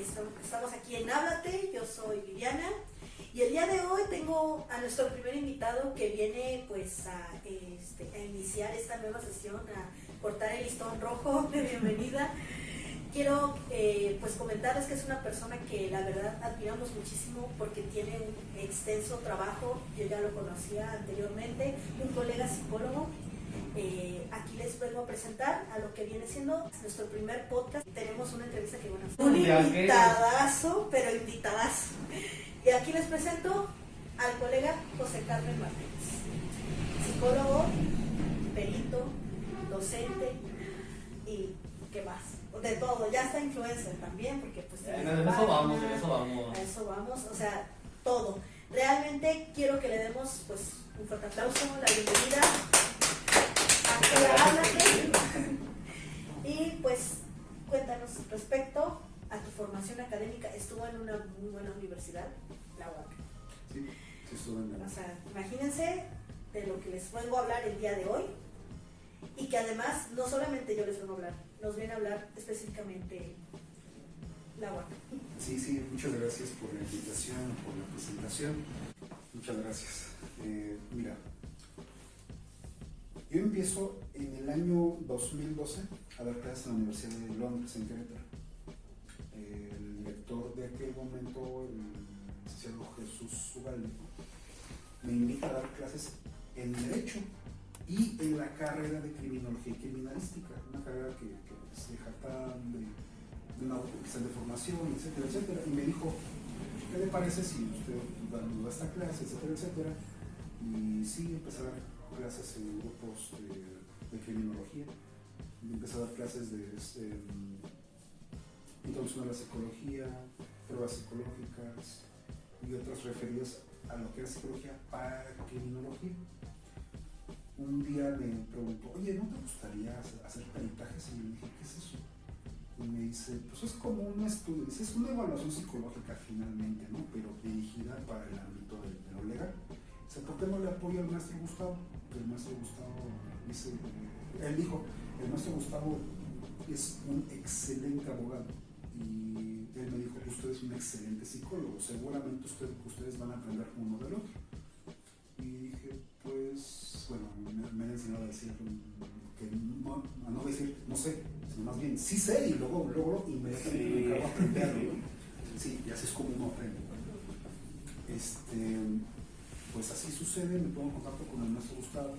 Estamos aquí en Háblate, yo soy Viviana y el día de hoy tengo a nuestro primer invitado que viene pues a iniciar esta nueva sesión, a cortar el listón rojo de bienvenida. Quiero pues comentarles que es una persona que la verdad admiramos muchísimo porque tiene un extenso trabajo, yo ya lo conocía anteriormente, un colega psicólogo. Aquí les vengo a presentar a lo que viene siendo nuestro primer podcast. Tenemos una entrevista que bueno, un invitadazo, pero invitadazo. Y aquí les presento al colega José Carmen Martínez, psicólogo, perito, docente y ¿qué más? De todo, ya está influencer también, porque pues en eso vamos. A eso vamos, o sea, todo. Realmente quiero que le demos pues un fuerte aplauso, la bienvenida. Y pues cuéntanos respecto a tu formación académica. Estuvo en una muy buena universidad, la UAC. Sí, estuve en la... O sea, imagínense de lo que les vengo a hablar el día de hoy y que además no solamente yo les vengo a hablar, nos viene a hablar específicamente la UAC. Sí, muchas gracias por la invitación, por la presentación. Muchas gracias. Mira, yo empiezo en el año 2012 a dar clases en la Universidad de Londres, en Querétaro. El director de aquel momento, el licenciado Jesús Ugalde, me invita a dar clases en Derecho y en la carrera de Criminología y Criminalística, una carrera que se jacta de una oficial de formación, etcétera, etcétera. Y me dijo, ¿qué le parece si usted nos da esta clase, etcétera, etcétera? Y sí, empecé a dar clases en grupos de criminología, empecé a dar clases de introducción a la psicología, pruebas psicológicas y otras referidas a lo que es psicología para criminología. Un día me preguntó, oye, ¿no te gustaría hacer peritajes? Y yo le dije, ¿qué es eso? Y me dice, pues es como un estudio, dice, es una evaluación psicológica finalmente, ¿no? Pero dirigida para el ámbito de lo legal. Dice, ¿por qué no le apoyo al maestro Gustavo? El maestro Gustavo dice, él dijo, el maestro Gustavo es un excelente abogado. Y él me dijo, usted es un excelente psicólogo, seguramente ustedes van a aprender uno del otro. Y dije, pues, bueno, me han enseñado a decir que no voy a decir, no sé, sino más bien, sí sé, y luego inmediatamente me acabo aprendiendo. Sí, y así es como uno aprende. Pues así sucede, me pongo en contacto con el maestro Gustavo.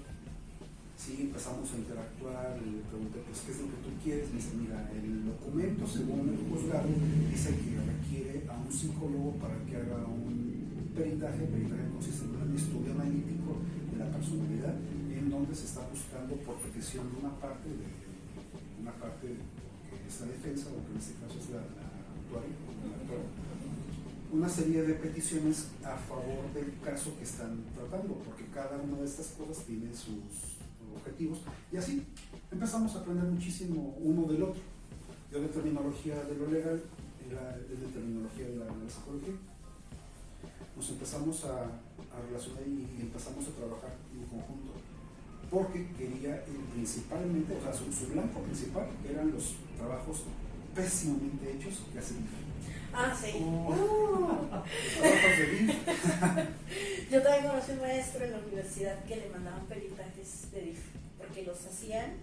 Sí, empezamos a interactuar, le pregunté, pues, ¿qué es lo que tú quieres? Me dice, mira, el documento, según el juzgado, dice que requiere a un psicólogo para que haga un peritaje. El peritaje consiste en un estudio analítico de la personalidad, en donde se está buscando por petición de una parte que es la defensa, o que en este caso es la actuaria, una serie de peticiones a favor del caso que están tratando, porque cada una de estas cosas tiene sus objetivos, y así empezamos a aprender muchísimo uno del otro. Yo de terminología de lo legal, él de terminología de la psicología. Nos empezamos a relacionar y empezamos a trabajar en conjunto, porque quería principalmente, o sea, su blanco principal eran los trabajos pésimamente hechos que hacen. Ah, sí. Los trabajos de DIF. Yo también conocí un maestro en la universidad que le mandaban peritajes de DIF, porque los hacían,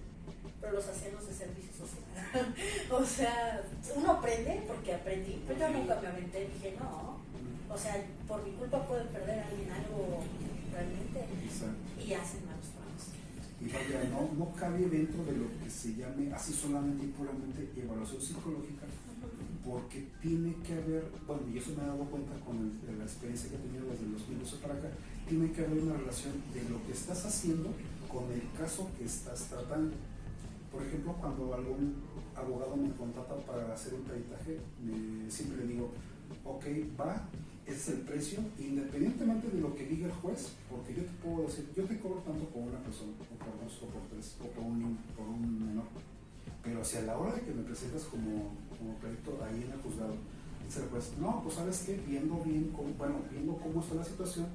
pero los hacían los de servicio social. O sea, uno aprende porque aprendí, pero yo nunca me aventé, dije, no, o sea, por mi culpa pueden perder a alguien algo realmente. Exacto. Y hacen malos trabajos. Y vaya, no cabe dentro de lo que se llame así solamente y puramente evaluación psicológica, porque tiene que haber, bueno, yo se me he dado cuenta con la experiencia que he tenido desde el 2012 para acá, tiene que haber una relación de lo que estás haciendo con el caso que estás tratando. Por ejemplo, cuando algún abogado me contrata para hacer un peritaje, siempre le digo, ok, va, ese es el precio, independientemente de lo que diga el juez, porque yo te puedo decir, yo te cobro tanto por una persona, o por dos, o por tres, o por un menor. Pero hacia la hora de que me presentas como perito ahí en el juzgado, dice el juez, no, pues sabes que viendo cómo está la situación,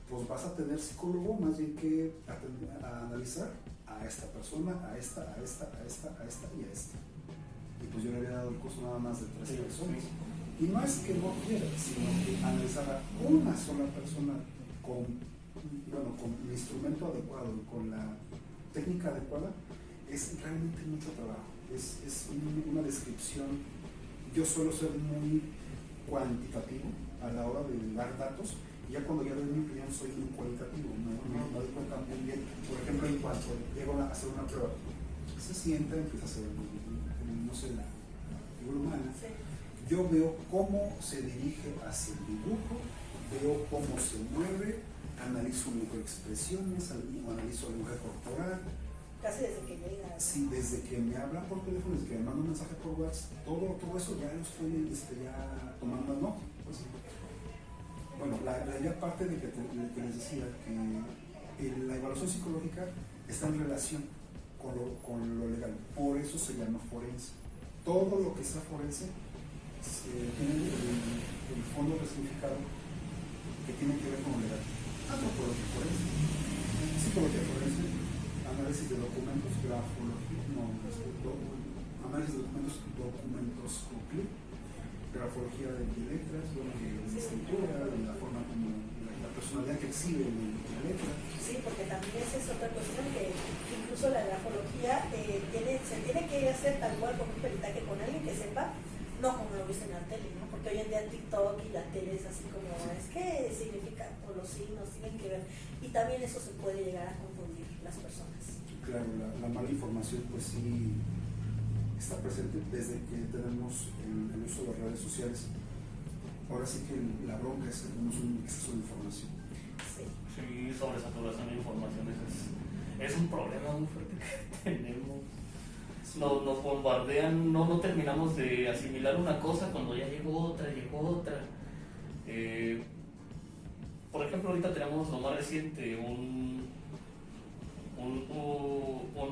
pues vas a tener psicólogo más bien que a analizar a esta persona, a esta y a esta. Y pues yo le había dado el curso nada más de 3 personas. Y no es que no quiera, sino que analizar a una sola persona con el instrumento adecuado, con la técnica adecuada, es realmente mucho trabajo. Es una descripción. Yo suelo ser muy cuantitativo a la hora de dar datos, y ya cuando ya doy mi opinión soy muy cualitativo, me doy cuenta muy bien. Por ejemplo, en cuanto llego a hacer una prueba, se sienta, empieza a hacer, no sé, la figura humana. Sí. Yo veo cómo se dirige hacia el dibujo, veo cómo se mueve, analizo microexpresiones, analizo el lenguaje corporal. Casi desde que llega. Sí, desde que me habla por teléfono, desde que me manda un mensaje por WhatsApp, todo eso ya lo estoy ya tomando en nota. Pues, bueno, la parte de que les decía que la evaluación psicológica está en relación con lo legal, por eso se llama forense. Todo lo que sea forense tiene el fondo de significado que tiene que ver con lo legal. Antropología forense, psicología forense, análisis de documentos, análisis de documentoscopía, grafología de letras, de escritura, de la forma como la personalidad que exhibe la letra. Sí, porque también esa es otra cuestión, que incluso la grafología se tiene que hacer tal cual con un peritaje con alguien que sepa, no como lo viste en la tele, ¿no? Porque hoy en día TikTok y la tele es así como, es que significa, o los signos tienen que ver, y también eso se puede llegar a confundir las personas. Claro, la mala información pues sí está presente desde que tenemos el uso de las redes sociales. Ahora sí que la bronca es que tenemos un exceso de información. Sí, sobresaturación de información es un problema muy fuerte que tenemos. Nos bombardean, no terminamos de asimilar una cosa cuando ya llegó otra. Por ejemplo, ahorita tenemos lo más reciente, un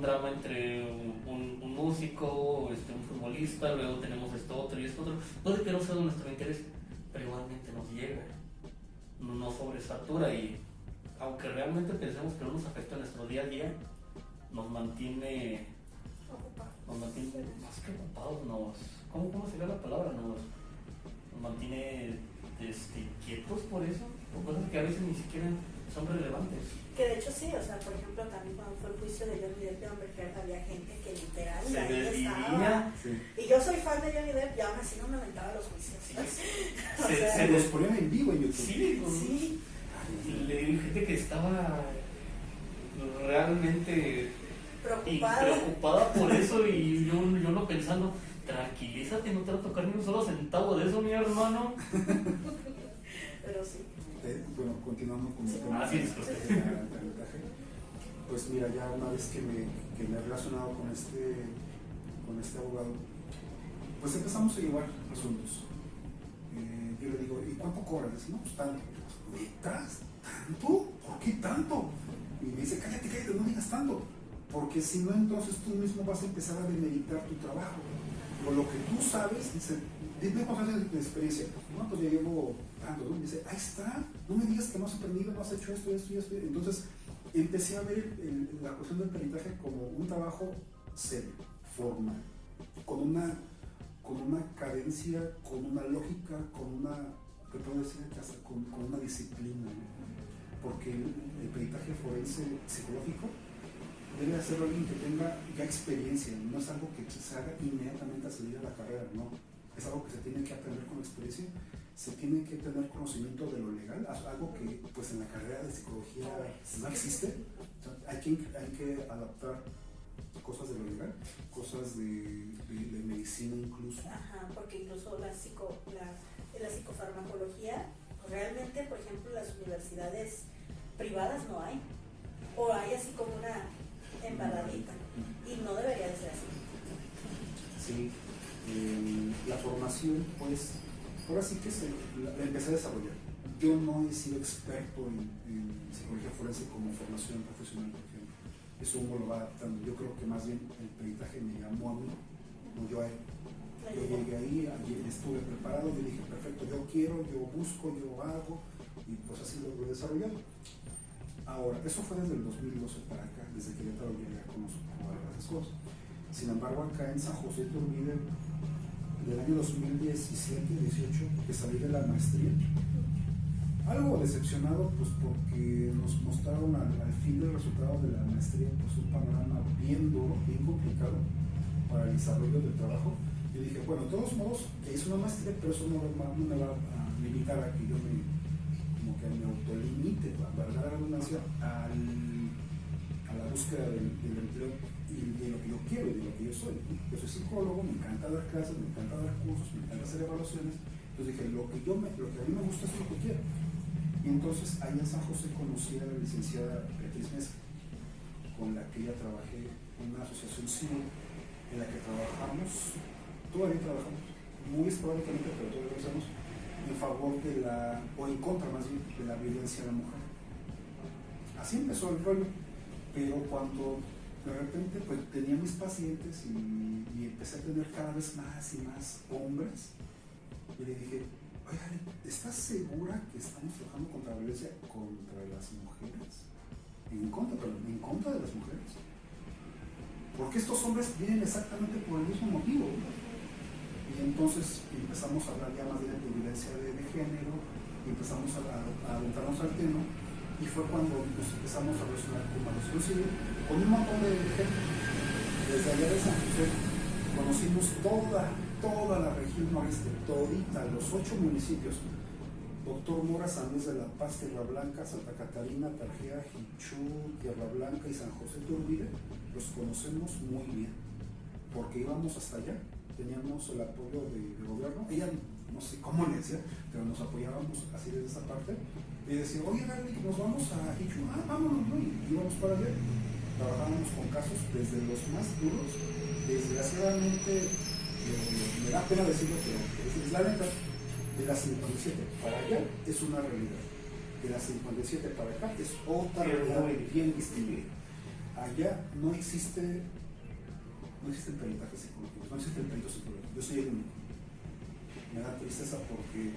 drama entre un músico, un futbolista, luego tenemos esto otro y esto otro. No de que no sea de nuestro interés, pero igualmente nos llega, nos sobresatura, y aunque realmente pensemos que no nos afecta en nuestro día a día, nos mantiene más que ocupados, ¿cómo sería la palabra? Nos mantiene quietos por eso, por cosas que a veces ni siquiera son relevantes. Que de hecho sí, o sea, por ejemplo, también cuando fue el juicio de Johnny Depp de Amber Heard, había gente que literal Se ahí desvivía. estaba. Sí. Y yo soy fan de Johnny Depp y aún así no me aventaba los juicios. Se los ponían en vivo en YouTube. Sí. Le dije gente que estaba realmente preocupada por eso, y yo no pensando, tranquilízate, no te va a tocar ni un solo centavo de eso, mi hermano. Pero sí. Bueno, continuando con el tema del aprendizaje, pues mira, ya una vez que me he relacionado con este abogado, pues empezamos a llevar asuntos. Yo le digo, ¿y cuánto cobras? Dice, no, pues tanto. ¿Metas? ¿Tanto? ¿Por qué tanto? Y me dice, cállate, no digas tanto, porque si no, entonces tú mismo vas a empezar a demeritar tu trabajo. O lo que tú sabes, dice, dime cuántos años de experiencia. No, pues ya llevo tanto, ¿no? Dice, ahí está, no me digas que no has aprendido, no has hecho esto. Entonces empecé a ver la cuestión del peritaje como un trabajo serio, formal, con una cadencia, con una lógica, que puedo decir que hasta con una disciplina, ¿no? Porque el peritaje forense psicológico debe hacerlo alguien que tenga ya experiencia, no es algo que se haga inmediatamente al salir de la carrera, no, es algo que se tiene que aprender con experiencia, se tiene que tener conocimiento de lo legal, algo que pues en la carrera de psicología no existe. O sea, hay que adaptar cosas de lo legal, cosas de medicina incluso. Ajá, porque incluso la psicofarmacología, realmente, por ejemplo, en las universidades privadas no hay, o hay así como una embarradita, y no debería de ser así. Sí, la formación, pues, ahora sí que la empecé a desarrollar. Yo no he sido experto en psicología forense como formación profesional, por ejemplo. Eso uno lo va adaptando. Yo creo que más bien el peritaje me llamó a mí, no yo a él. Yo llegué ahí, estuve preparado, yo dije, perfecto, yo quiero, yo busco, yo hago, y pues así lo he desarrollado. Ahora, eso fue desde el 2012 para acá, desde que ya conozco esas cosas. Sin embargo, acá en San José de Iturbide, del año 2017-18, que salí de la maestría, algo decepcionado, pues porque nos mostraron al fin del resultado de la maestría, pues un panorama bien duro, bien complicado para el desarrollo del trabajo. Y dije, bueno, de todos modos, es una maestría, pero eso no me va a limitar a que yo como que me autolimite, para dar la redundancia, a la búsqueda del empleo y de lo que yo quiero y de lo que yo soy. Yo soy psicólogo, me encanta dar clases, me encanta dar cursos, me encanta hacer evaluaciones. Entonces dije, lo que a mí me gusta es lo que quiero. Y entonces ahí en San José conocí a la licenciada Beatriz Mesa, con la que ya trabajé en una asociación civil en la que todavía trabajamos, muy esporádicamente, pero todavía trabajamos en favor o en contra más bien, de la violencia a la mujer. Así empezó el rollo, pero cuando de repente pues tenía mis pacientes y empecé a tener cada vez más y más hombres, y le dije, oiga, ¿estás segura que estamos trabajando contra la violencia contra las mujeres? En contra de las mujeres. Porque estos hombres vienen exactamente por el mismo motivo. Y entonces empezamos a hablar ya más bien de violencia de género, y empezamos a adentrarnos al tema, y fue cuando nos empezamos a relacionar con la asociación civil, con un montón de gente. Desde allá de San José conocimos toda la región noreste, todita, los 8 municipios. Doctor Mora, San Luis de la Paz, Tierra Blanca, Santa Catarina, Tarjea, Jichú, Tierra Blanca y San José de Iturbide, los conocemos muy bien, porque íbamos hasta allá, teníamos el apoyo del gobierno, ella no sé cómo le decía, pero nos apoyábamos así desde esa parte, y decía, oye, dale, nos vamos a Jichú, vámonos, ¿no? Y íbamos para allá, trabajábamos con casos desde los más duros, desgraciadamente, me da pena decirlo, pero es la neta. De la 57 para allá es una realidad, de la 57 para acá es otra realidad bien distinguida. Allá no existen peritajes psicológicos, no existen peritos psicológicos, yo soy el único. Me da tristeza porque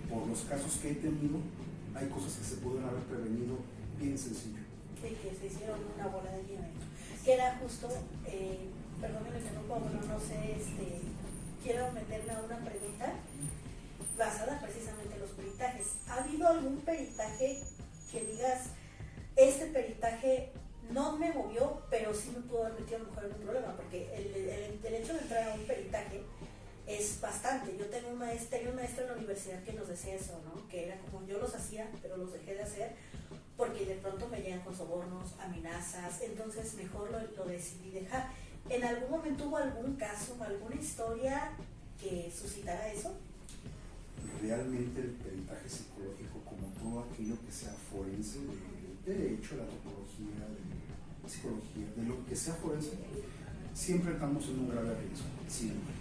por los casos que he tenido hay cosas que se pueden haber prevenido bien sencillo. Sí, que se hicieron una bola de nieve, que era justo, perdón, me interrumpo, bueno, no sé, quiero meterme a una pregunta basada precisamente en los peritajes. ¿Ha habido algún peritaje que digas, este peritaje no me movió, pero sí me pudo haber metido a lo mejor en un problema? Porque el hecho de entrar a un peritaje es bastante. Yo tenía un maestro en la universidad que nos decía eso, ¿no? Que era como, yo los hacía, pero los dejé de hacer porque de pronto me llegan con sobornos, amenazas, entonces mejor lo decidí dejar. ¿En algún momento hubo algún caso, alguna historia que suscitara eso? Realmente el peritaje psicológico, como todo aquello que sea forense, de derecho, la antropología, de psicología, de lo que sea forense, siempre estamos en un grave riesgo, siempre.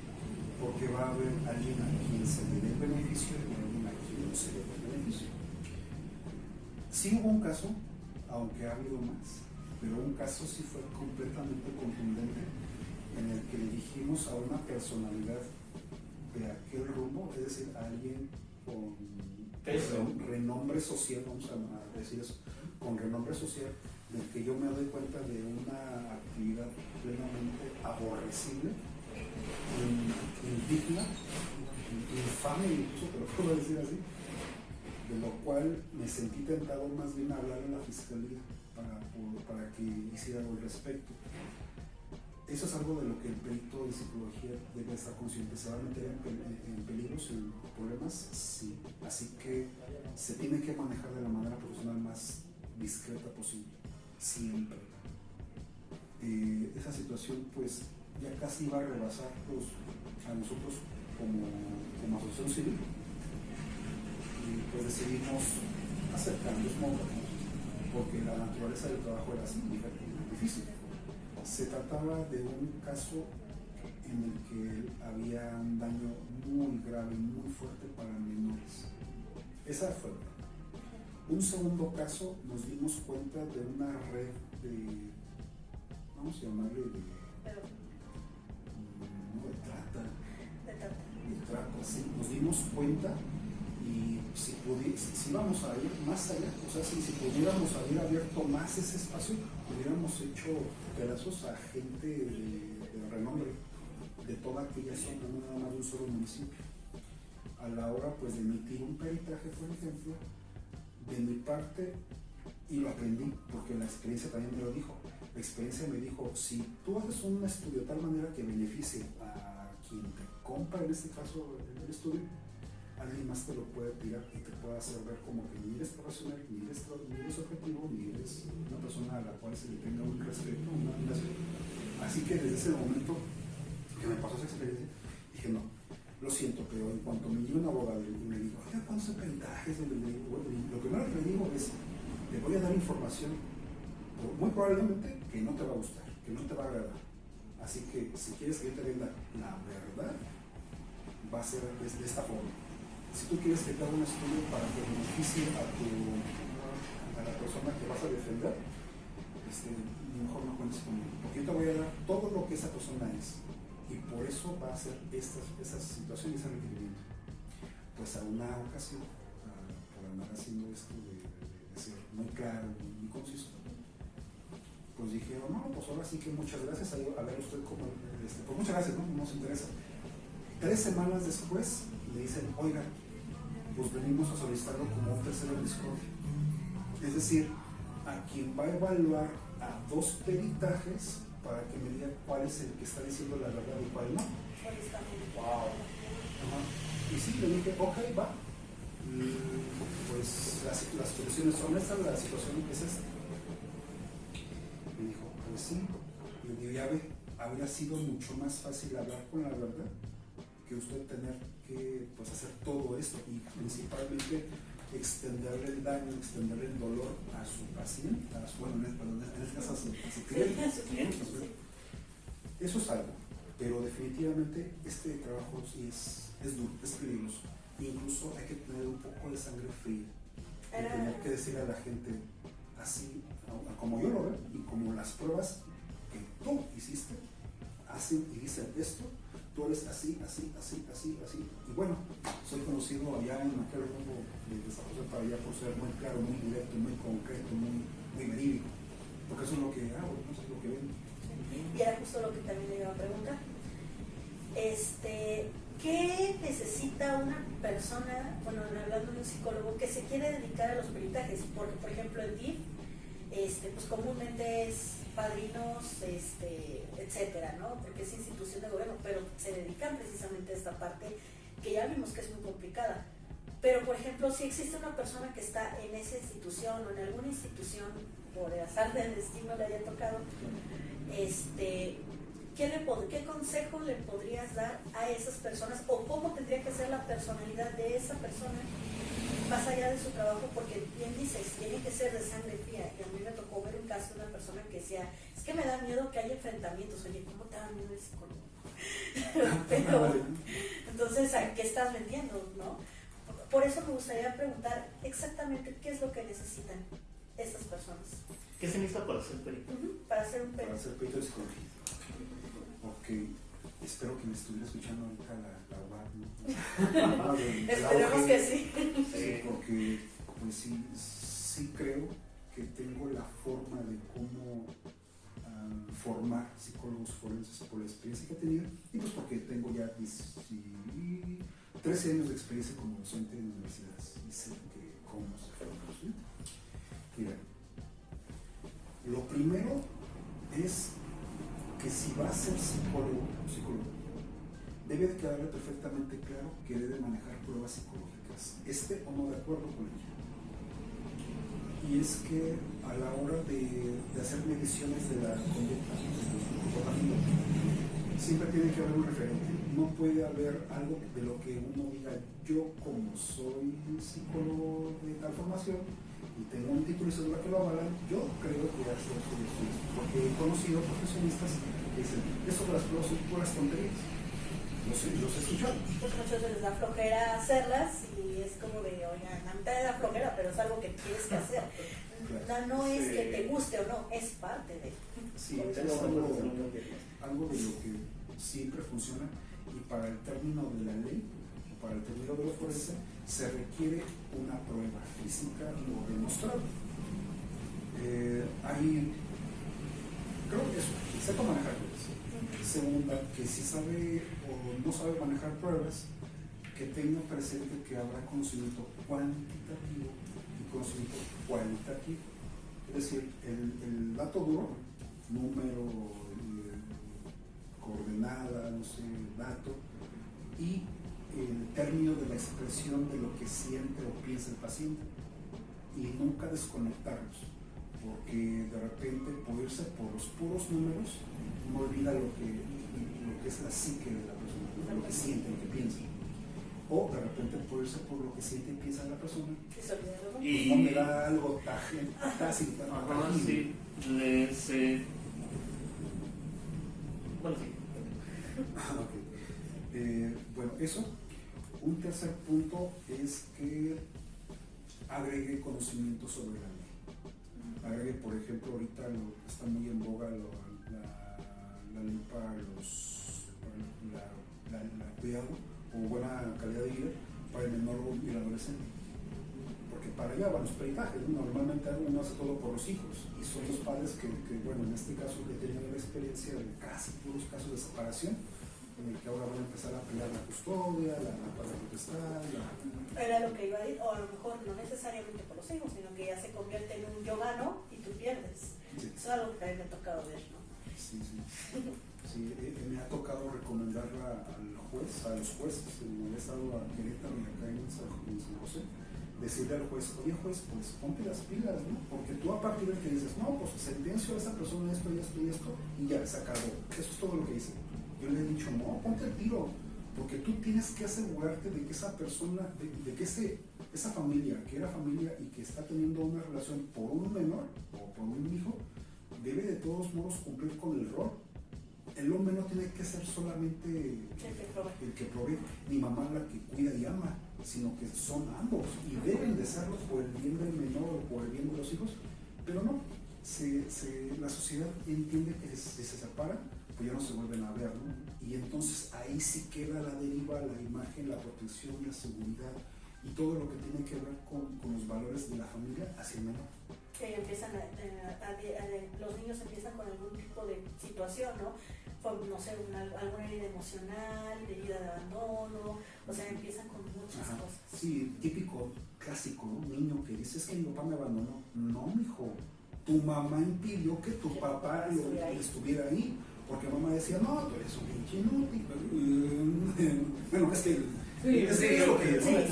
Porque va a haber alguien a quien se le dé el beneficio y alguien a quien no se le dé el beneficio. Sí hubo un caso, aunque ha habido más, pero un caso sí fue completamente contundente, en el que le dijimos a una personalidad de aquel rumbo, es decir, a alguien con renombre social, vamos a decir eso, con renombre social, del que yo me doy cuenta de una actividad plenamente aborrecible, indigna, infame, incluso te lo puedo decir así, de lo cual me sentí tentado más bien a hablar a la fiscalía para que hiciera algo al respecto. Eso es algo de lo que el perito de psicología debe estar consciente. ¿Se va a meter en peligros, en problemas? Sí. Así que se tiene que manejar de la manera profesional más discreta posible, siempre. Esa situación pues ya casi va a rebasar a nosotros como asociación civil, y pues decidimos hacer cambios modernos, porque la naturaleza del trabajo era así, difícil. Se trataba de un caso en el que había un daño muy grave, muy fuerte para menores. Esa fue una. Un segundo caso, nos dimos cuenta de una red de, vamos a llamarle de trata, sí. Nos dimos cuenta y si vamos a ir más allá, o sea, si pudiéramos haber abierto más ese espacio, hubiéramos hecho pedazos a gente de renombre de toda aquella zona, no nada más de un solo municipio. A la hora pues de emitir un peritaje, por ejemplo, de mi parte, y lo aprendí porque la experiencia también me lo dijo, la experiencia me dijo, si tú haces un estudio de tal manera que beneficie a quien te compra, en este caso el estudio, alguien más te lo puede tirar y te puede hacer ver como que ni eres profesional, ni eres objetivo, ni eres una persona a la cual se le tenga un respeto, una admiración. Así que desde ese momento que me pasó esa experiencia, dije no, lo siento, pero en cuanto me llegó un abogado y me dijo, oiga, ¿cuántos peritajes? Bueno, lo primero que le digo es, te voy a dar información, muy probablemente que no te va a gustar, que no te va a agradar. Así que si quieres que yo te venda la verdad, va a ser de esta forma. Si tú quieres que te haga un estudio para que beneficie a la persona que vas a defender, mejor no cuentes conmigo, porque yo te voy a dar todo lo que esa persona es, y por eso va a ser esas situaciones, ese requerimiento. Pues a una ocasión, por andar haciendo esto de ser muy claro, muy conciso, pues dije, no, pues ahora sí que muchas gracias, a ver usted cómo, pues muchas gracias, no nos interesa. 3 semanas después le dicen, oiga, pues venimos a solicitarlo como un tercero en discordia. Es decir, a quien va a evaluar a 2 peritajes para que me diga cuál es el que está diciendo la verdad y cuál no. Wow. Y sí, le dije, ok, va. Pues las condiciones son estas, la situación es esta. Me dijo, pues sí. Le digo, ya ve, habría sido mucho más fácil hablar con la verdad que usted tener que pues, hacer todo esto y principalmente extenderle el daño, extenderle el dolor a su paciente, en este caso a su cliente. Eso es algo, pero definitivamente este trabajo sí es duro, es peligroso. Incluso hay que tener un poco de sangre fría y tener que decirle a la gente así, como yo lo veo y como las pruebas que tú hiciste, hacen y dicen esto. Tú eres así. Y bueno, soy conocido allá en aquel rumbo de desarrollo para allá por ser muy claro, muy directo, muy concreto, muy verídico. Porque eso es lo que hago, no es lo que ven. Y era justo lo que también le iba a preguntar. ¿Qué necesita una persona, bueno, hablando de un psicólogo, que se quiere dedicar a los peritajes? Porque, por ejemplo, el DIF, pues comúnmente es padrinos, etcétera, ¿no? Porque es institución de gobierno, pero se dedican precisamente a esta parte que ya vimos que es muy complicada. Pero, por ejemplo, si existe una persona que está en esa institución o en alguna institución, por el azar del destino le haya tocado, ¿qué consejo le podrías dar a esas personas o cómo tendría que ser la personalidad de esa persona más allá de su trabajo? Porque bien dices, tiene que ser de sangre fría, y a mí me tocó ver un caso de una persona que decía, es que me da miedo que haya enfrentamientos. Oye, ¿cómo te da miedo el psicólogo? Pero, entonces, ¿a qué estás vendiendo, no? Por eso me gustaría preguntar exactamente qué es lo que necesitan estas personas. ¿Qué se necesita para ser perito? Para hacer un perito. Para ser perito de psicología. Ok, espero que me estuviera escuchando ahorita la UAP, ¿no? Esperemos que sí. Sí, porque pues sí creo que tengo la forma de cómo formar psicólogos forenses por la experiencia que he tenido y pues porque tengo ya 13 años de experiencia como docente en universidades y sé cómo se forma los estudiantes. Mira, lo primero es que si va a ser psicólogo, debe de quedarle perfectamente claro que debe manejar pruebas psicológicas, esté o no de acuerdo con ella. Y es que a la hora de hacer mediciones de la conducta, del comportamiento, siempre tiene que haber un referente. No puede haber algo de lo que uno diga, yo como soy psicólogo de tal formación y tengo un título y cédula que lo avalan, yo creo que hace estudios. Porque he conocido profesionistas que dicen, eso de las pruebas son puras tonterías. Los he escuchado. Pues muchas veces da flojera hacerlas y es como de, oigan, a mitad de la flojera, pero es algo que tienes que hacer. Claro. No es que te guste o no, es parte de. Sí, es algo de lo que siempre funciona y para el término de la ley, o para el término de lo forense, se requiere una prueba física o demostrable. Creo que eso, sepa manejar pruebas. Segunda, que si sabe o no sabe manejar pruebas, que tenga presente que habrá conocimiento cuantitativo y conocimiento cualitativo. Es decir, el dato duro, número, coordenada, no sé, dato, y el término de la expresión de lo que siente o piensa el paciente, y nunca desconectarlos, porque de repente por irse por los puros números no olvida lo que es la psique de la persona, lo que siente, lo que piensa, o de repente por irse por lo que siente y piensa la persona, Y no me da algo tácito, ajá, sí, bueno, sí. Okay. Bueno, eso. Un tercer punto es que agregue conocimiento sobre la ley. Agregue, por ejemplo, ahorita está muy en boga la ley para cuidado o buena calidad de vida para el menor y el adolescente. Porque para allá van los peritajes, ¿no? Normalmente uno hace todo por los hijos y son los padres que bueno, en este caso he tenido la experiencia de casi puros casos de separación, en el que ahora van a empezar a pelear la custodia, la potestad. Era lo que iba a decir, o a lo mejor no necesariamente por los hijos, sino que ya se convierte en un yo gano y tú pierdes. Sí. Eso es algo que a mí me ha tocado ver, ¿no? Sí. Sí, me ha tocado recomendarla al juez, a los jueces, en el estado a Querétaro y acá en San José, decirle al juez, oye juez, pues ponte las pilas, ¿no? Porque tú a partir de que dices, no, pues sentencio a esa persona esto y esto y esto, y ya se acabó. Eso es todo lo que dice. Yo le he dicho, no, ponte el tiro, porque tú tienes que asegurarte de que esa persona, de que esa familia, que era familia y que está teniendo una relación por un menor o por un hijo, debe de todos modos cumplir con el rol. El hombre no tiene que ser solamente el que provee, ni mamá la que cuida y ama, sino que son ambos y deben de serlo por el bien del menor o por el bien de los hijos, pero no, la sociedad entiende que si se separan, pues ya no se vuelven a ver, ¿no? Y entonces ahí sí queda la deriva, la imagen, la protección, la seguridad y todo lo que tiene que ver con los valores de la familia hacia el menor. Que empiezan los niños empiezan con algún tipo de situación, ¿no? No sé, alguna herida emocional, herida de abandono, o sea, empiezan con muchas cosas. Sí, típico, clásico, ¿no? Niño que dice, es que mi papá me abandonó. No, mijo, tu mamá impidió que tu papá estuviera ahí, porque mamá decía, no, tú eres un pinche inútil. Bueno, es que...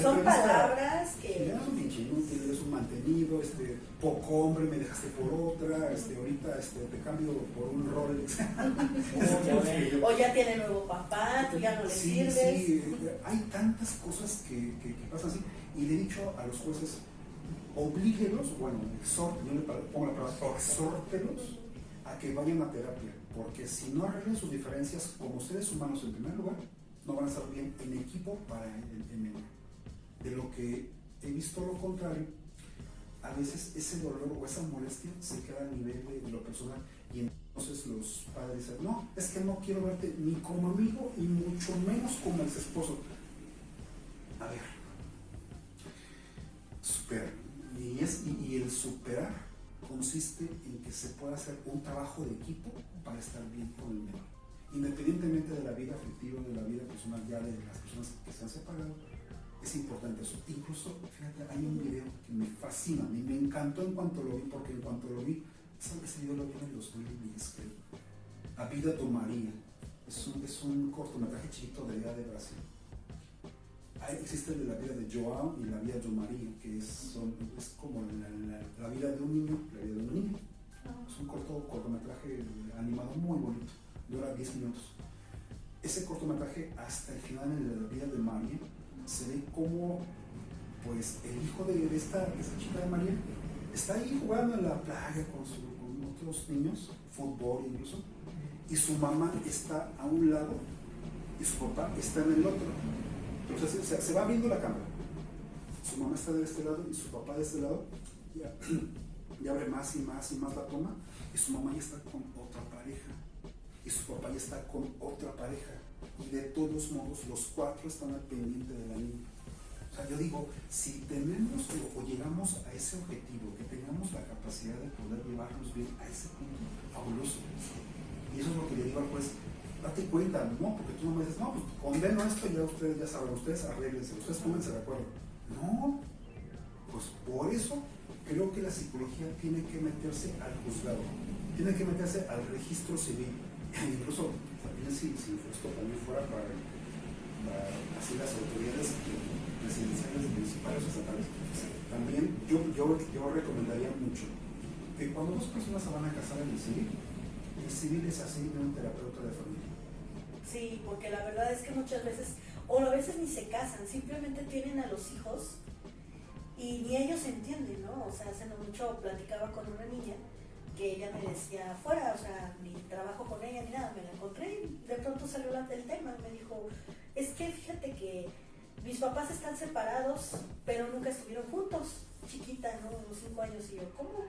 son palabras que... Eres un pinche inútil, eres un mantenido, poco hombre, me dejaste por otra, ahorita te cambio por un Rolex. O ya tiene nuevo papá, tú ya no le sirves. Sí, hay tantas cosas que pasan así. Y le he dicho a los jueces, oblíguelos, bueno, yo le pongo la palabra, exhórtelos a que vayan a terapia, porque si no arreglan sus diferencias como seres humanos en primer lugar, no van a estar bien en equipo para el menor. De lo que he visto lo contrario, a veces ese dolor o esa molestia se queda a nivel de lo personal y entonces los padres dicen, no, es que no quiero verte ni como amigo y mucho menos como ex esposo. A ver, superar. Y el superar consiste en que se pueda hacer un trabajo de equipo para estar bien con el menor. Independientemente de la vida afectiva, de la vida personal ya de las personas que se han separado, es importante eso. Incluso, fíjate, hay un video que me fascina, me encantó en cuanto lo vi, porque en cuanto lo vi, ese video lo vi en el 2010, creo. A Vida do María. Es un cortometraje chiquito de allá de Brasil. Ahí existe el de la vida de João y la vida de María, que es como la vida de un niño, la vida de una niña. Es un cortometraje animado muy bonito, dura 10 minutos. Ese cortometraje, hasta el final de la vida de María, se ve como pues, el hijo de esta chica de María está ahí jugando en la playa con otros niños, fútbol incluso, y su mamá está a un lado y su papá está en el otro. Entonces se va viendo la cámara. Su mamá está de este lado y su papá de este lado, y abre más y más y más la toma, y su mamá ya está con otra pareja y su papá ya está con otra pareja, y de todos modos los cuatro están al pendiente de la niña. yo digo, si tenemos o llegamos a ese objetivo, que tengamos la capacidad de poder llevarnos bien a ese punto, fabuloso. Y eso es lo que le digo al juez, date cuenta, no, porque tú no me dices, no, pues condeno esto, ya ustedes ya saben, ustedes arréglense, ustedes pónganse de acuerdo. No, pues por eso creo que la psicología tiene que meterse al juzgado, tiene que meterse al registro civil. Incluso también si esto también fuera para así las autoridades presidenciales, municipales o estatales, también yo recomendaría mucho que cuando dos personas se van a casar en el civil es así de un terapeuta de familia. Sí, porque la verdad es que muchas veces, o a veces ni se casan, simplemente tienen a los hijos y ni ellos entienden, ¿no? O sea, hace no mucho platicaba con una niña que ella me decía, fuera, o sea, ni trabajo con ella ni nada, me la encontré y de pronto salió el tema, me dijo, es que fíjate que mis papás están separados, pero nunca estuvieron juntos, chiquita, ¿no? Unos 5 años, y yo, ¿cómo?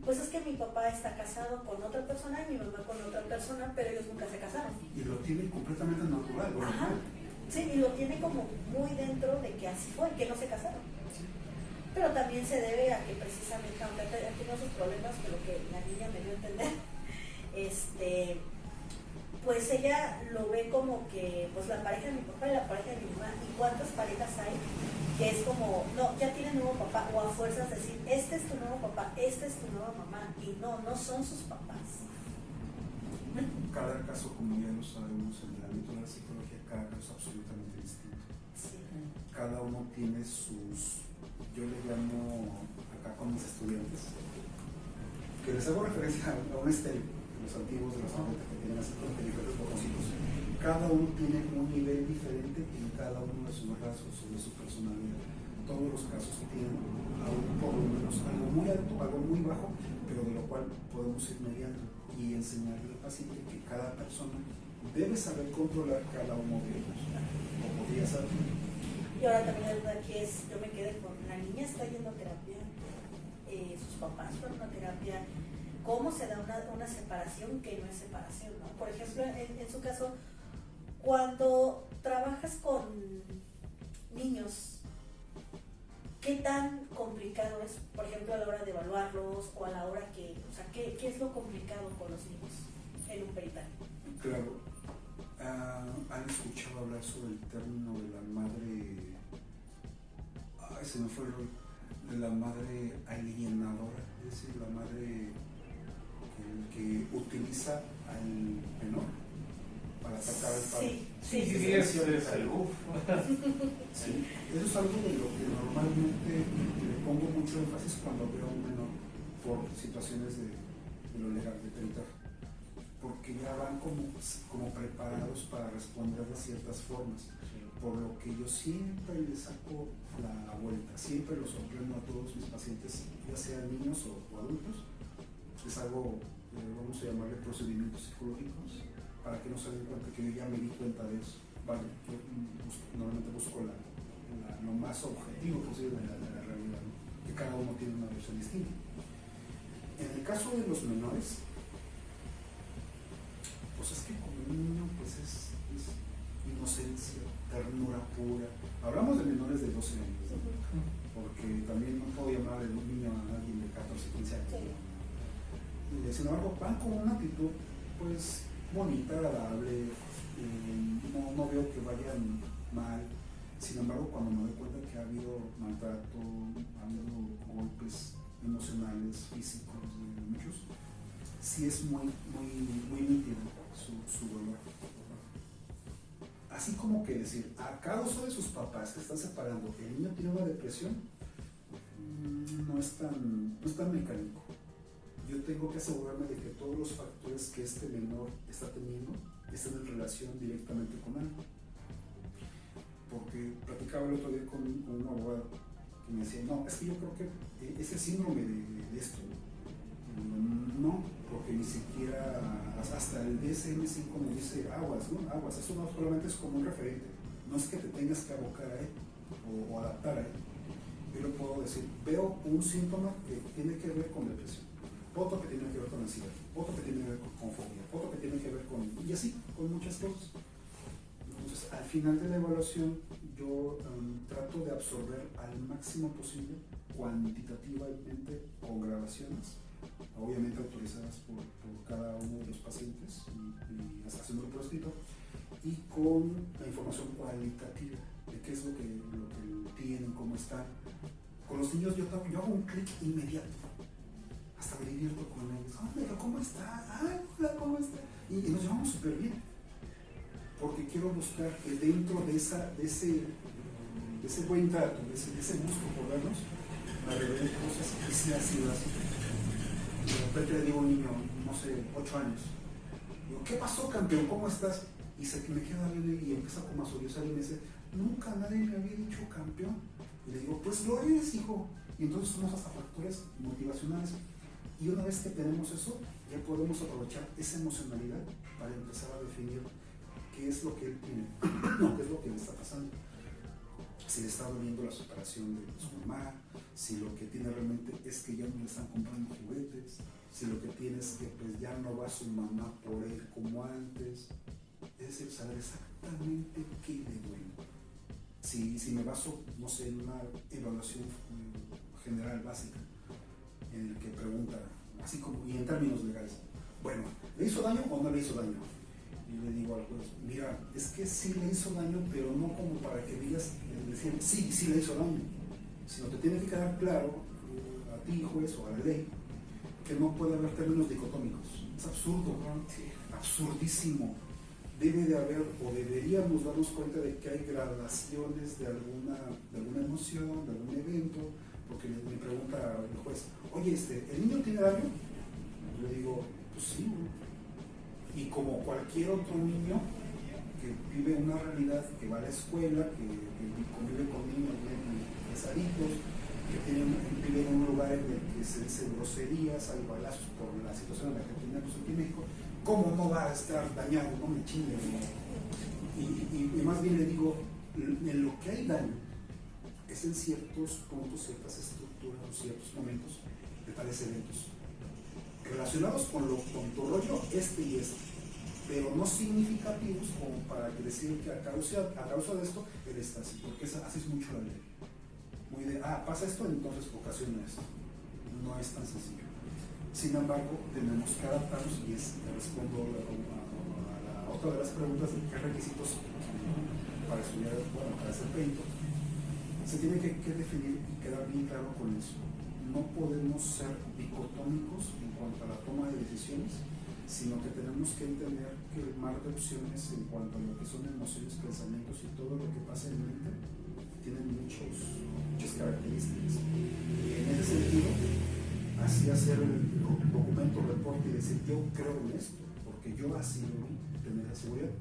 Pues es que mi papá está casado con otra persona y mi mamá con otra persona, pero ellos nunca se casaron. Y lo tiene completamente natural, ¿no? Ajá. Sí, y lo tiene como muy dentro de que así fue, que no se casaron. Pero también se debe a que precisamente, aunque ha tenido sus problemas, que lo que la niña me dio a entender, pues ella lo ve como que pues la pareja de mi papá y la pareja de mi mamá, y cuántas parejas hay que es como, no, ya tiene nuevo papá, o a fuerzas decir, este es tu nuevo papá, esta es tu nueva mamá, y no son sus papás. Cada caso, como ya lo sabemos en el ámbito de la psicología, cada caso es absolutamente distinto. Sí. Cada uno tiene sus, yo le llamo acá con mis estudiantes, que les hago referencia a un estéreo, de los antiguos, de los 90, que tienen así como que diferentes botoncitos. Cada uno tiene un nivel diferente en cada uno de sus rasgos o de su personalidad. Todos los casos tienen algo, por lo menos algo muy alto, algo muy bajo, pero de lo cual podemos ir mediando y enseñarle al paciente que cada persona debe saber controlar cada uno de ellos, o podría saber. Y ahora también la duda aquí es, yo me quedé con, la niña está yendo a terapia, sus papás fueron a terapia, ¿cómo se da una separación que no es separación, ¿no? Por ejemplo, en su caso, cuando trabajas con niños, ¿qué tan complicado es, por ejemplo, a la hora de evaluarlos o a la hora que, o sea, qué es lo complicado con los niños en un peritaje? Claro, han escuchado hablar sobre el término de la madre, se me fue de la madre alienadora, es decir, la madre que utiliza al menor para atacar al padre. Sí, eso es algo. Sí, eso es algo de lo que normalmente le pongo mucho énfasis cuando veo a un menor por situaciones de lo legal, de peritaje, porque ya van como preparados para responder de ciertas formas, por lo que yo siempre les saco la vuelta, siempre los sorprendo a todos mis pacientes, ya sean niños o adultos, les hago, vamos a llamarle procedimientos psicológicos, para que no se den cuenta que yo ya me di cuenta de eso. Vale, yo normalmente busco lo más objetivo posible de la realidad, ¿no? Que cada uno tiene una versión distinta. En el caso de los menores, pues es que como un niño pues es inocencia, ternura pura. Hablamos de menores de 12 años, ¿no? Porque también no puedo llamar de un niño a alguien de 14, 15 años. Sí. Sin embargo, van con una actitud pues bonita, agradable, no veo que vayan mal. Sin embargo, cuando me doy cuenta que ha habido maltrato, ha habido golpes emocionales, físicos de muchos, sí es muy nítido su dolor. Así como que decir, a causa de sus papás que están separando, el niño tiene una depresión, no es tan mecánico. Yo tengo que asegurarme de que todos los factores que este menor está teniendo están en relación directamente con él. Porque platicaba el otro día con un abogado que me decía, no, es que yo creo que es el síndrome de esto. No, porque ni siquiera hasta el DSM-5 me dice aguas, ¿no? Aguas, eso no solamente es como un referente, no es que te tengas que abocar a él o adaptar a él. Yo le puedo decir, veo un síntoma que tiene que ver con depresión, otro que tiene que ver con ansiedad, otro que tiene que ver con fobia, otro que tiene que ver con, y así, con muchas cosas. Entonces, al final de la evaluación, yo trato de absorber al máximo posible, cuantitativamente, con grabaciones, obviamente autorizadas por cada uno de los pacientes y haciéndolo por escrito, y con la información cualitativa de qué es lo que tienen, cómo están. Con los niños yo hago un clic inmediato, hasta me divierto con ellos. Hola, ¿cómo estás? Ay, hola, ¿cómo estás? Y nos llevamos súper bien, porque quiero buscar que dentro de ese buen trato, de ese gusto por vernos, me revelen cosas que sí ha sido así. Y de repente le digo a un niño, no sé, 8 años, digo, ¿qué pasó, campeón? ¿Cómo estás? Y me queda viendo y empieza como a sollozar y me dice, nunca nadie me había dicho campeón. Y le digo, pues lo eres, hijo. Y entonces somos hasta factores motivacionales. Y una vez que tenemos eso, ya podemos aprovechar esa emocionalidad para empezar a definir qué es lo que él tiene, no, qué es lo que le está pasando. Si le está doliendo la separación de su mamá, si lo que tiene realmente es que ya no le están comprando juguetes, si lo que tiene es que pues ya no va su mamá por él como antes. Es decir, saber exactamente qué le duele. Si me baso, no sé, en una evaluación general básica, en el que pregunta, así como, y en términos legales, bueno, ¿le hizo daño o no le hizo daño? Y le digo al juez, mira, es que sí le hizo daño, pero no como para que digas, decir, sí le hizo daño, sino te tiene que quedar claro a ti, juez, o a la ley, que no puede haber términos dicotómicos. Es absurdo, ¿no? Absurdísimo. Debe de haber, o deberíamos darnos cuenta de que hay gradaciones de alguna emoción, de algún evento, porque me pregunta el juez, oye, ¿el niño tiene daño? Yo le digo, pues sí, y como cualquier otro niño que vive una realidad, que va a la escuela, que convive con niños bien pesaditos, que vive en un lugar en el que se dicen groserías, hay balazos por la situación en la que tenemos aquí en México, ¿cómo no va a estar dañado? No me chingue. Y más bien le digo, en lo que hay daño es en ciertos puntos, ciertas estructuras o ciertos momentos de tales eventos relacionados con tu rollo y pero no significativos como para decir que a causa de esto él está así, porque así es mucho la ley. Muy de, pasa esto, entonces ocasiona esto. No es tan sencillo. Sin embargo, tenemos que adaptarnos y respondo a la otra de las preguntas de qué requisitos para estudiar, para hacer perito. Se tiene que definir y quedar bien claro con eso. No podemos ser dicotómicos en cuanto a la toma de decisiones, sino que tenemos que entender que el mar de opciones en cuanto a lo que son emociones, pensamientos y todo lo que pasa en la mente tienen muchas características. En ese sentido, así hacer el documento, reporte y decir yo creo en esto, porque yo así lo vi, tener la seguridad,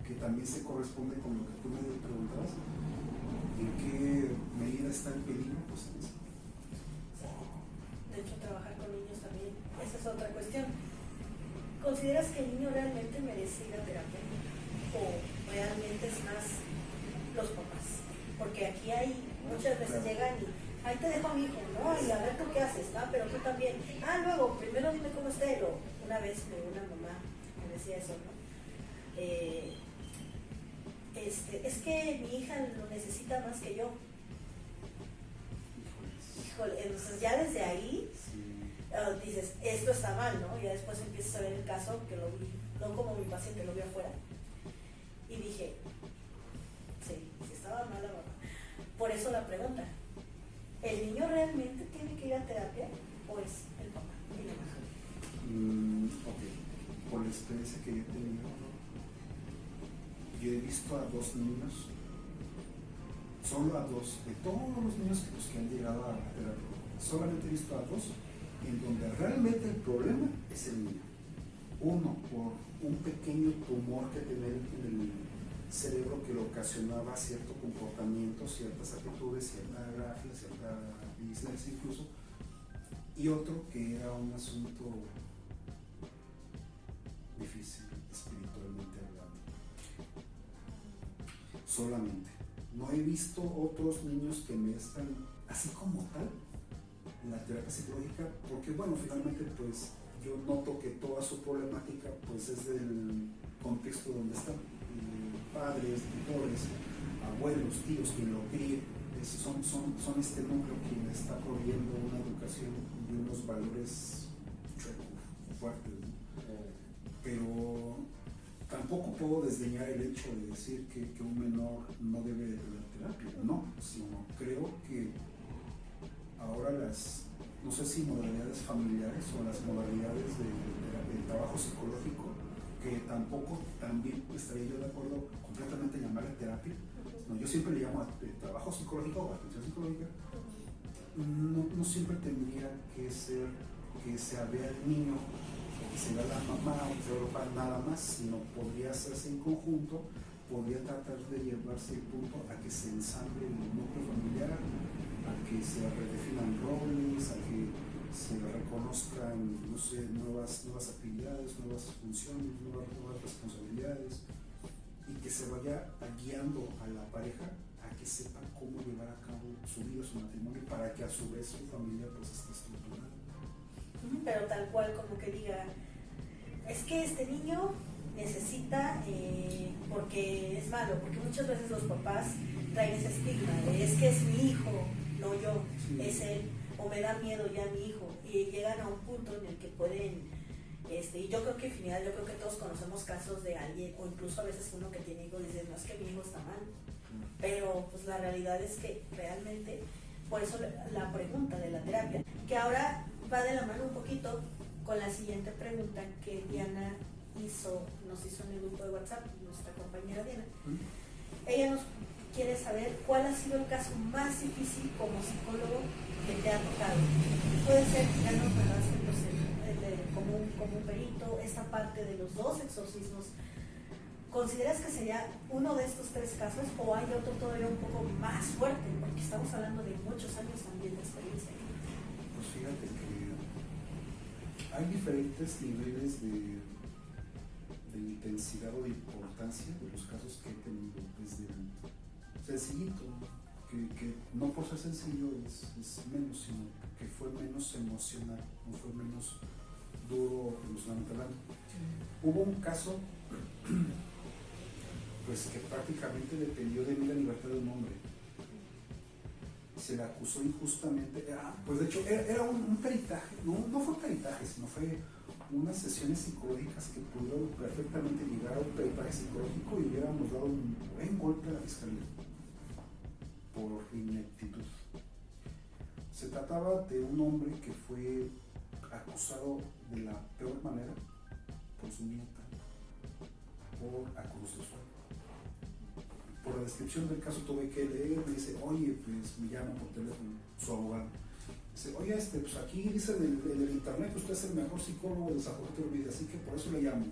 que también se corresponde con lo que tú me preguntabas, en qué medida está el peligro, pues en eso. De hecho, trabajar con niños también, esa es otra cuestión. ¿Consideras que el niño realmente merece ir a terapia? ¿O realmente es más los papás? Porque aquí hay, muchas veces llegan y ahí te dejo a mi hijo, ¿no? Y a ver tú qué haces, ¿no? Pero tú también. Luego, primero dime cómo está él. Una vez una mamá me decía eso, ¿no? Es que mi hija lo necesita más que yo. Híjole, entonces ya desde ahí dices, esto está mal, ¿no? Ya después empiezas a ver el caso, que lo vi, no como mi paciente, lo vi afuera. Y dije, sí estaba mal la mamá. Por eso la pregunta, ¿el niño realmente tiene que ir a terapia o es el papá y la mamá? Ok, por la experiencia que yo he tenido, yo he visto a 2 niños, solo a 2, de todos los niños que han llegado a terapia, solamente he visto a 2 en donde realmente el problema es el niño. Uno, por un pequeño tumor que tenía en el cerebro que le ocasionaba cierto comportamiento, ciertas actitudes, cierta grafia, cierta dislexia incluso, y otro que era un asunto difícil espiritualmente hablando. Solamente. No he visto otros niños que me están así como tal en la terapia psicológica, porque bueno, finalmente pues yo noto que toda su problemática pues es del contexto donde están. padres, tutores, abuelos, tíos, quien lo críe, son este núcleo quien está proveyendo una educación y unos valores fuertes, ¿no? Pero tampoco puedo desdeñar el hecho de decir que un menor no debe de tener terapia, no, sino creo que ahora no sé si modalidades familiares o las modalidades del trabajo psicológico, que tampoco también estaría yo de acuerdo completamente en llamarle terapia. No, yo siempre le llamo trabajo psicológico o atención psicológica. No siempre tendría que ser que se vea al niño, que se vea la mamá o que se vea el papá nada más, sino podría hacerse en conjunto, podría tratar de llevarse el punto a que se ensamble el núcleo familiar, a que se redefinan roles, a que se reconozcan, no sé, nuevas actividades, nuevas funciones, nuevas responsabilidades, y que se vaya guiando a la pareja a que sepa cómo llevar a cabo su vida, su matrimonio, para que a su vez su familia pues esté estructurada. Pero tal cual, como que diga, es que este niño necesita, porque es malo, porque muchas veces los papás traen ese estigma de es que es mi hijo, no yo, sí, es él, o me da miedo ya mi hijo, y llegan a un punto en el que pueden, y yo creo que al final, yo creo que todos conocemos casos de alguien, o incluso a veces uno que tiene hijos dice, no es que mi hijo está mal, pero pues la realidad es que realmente, por eso la pregunta de la terapia, que ahora va de la mano un poquito con la siguiente pregunta que Diana nos hizo en el grupo de WhatsApp, nuestra compañera Diana. Ella nos quiere saber cuál ha sido el caso más difícil como psicólogo que te ha tocado. Puede ser, ya nos mandaste como un perito, esta parte de los 2 exorcismos. ¿Consideras que sería uno de estos 3 casos o hay otro todavía un poco más fuerte? Porque estamos hablando de muchos años también de experiencia. Pues fíjate que hay diferentes niveles de intensidad o de importancia de los casos que he tenido, desde el sencillito, que no por ser sencillo es menos, sino que fue menos emocional, no fue menos duro emocionalmente hablando. Hubo un caso pues que prácticamente dependió de mí la libertad de un hombre. Se le acusó injustamente, pues de hecho era un peritaje, no fue peritaje, sino fue unas sesiones psicológicas que pudieron perfectamente llegar a un peritaje psicológico y hubiéramos dado un buen golpe a la fiscalía por ineptitud. Se trataba de un hombre que fue acusado de la peor manera por su nieta por acoso sexual. Por la descripción del caso tuve que leer, me dice, oye, pues me llama por teléfono su abogado. Dice, oye, pues aquí dice en el internet que usted es el mejor psicólogo de San Jorge de Iturbide, así que por eso le llamo.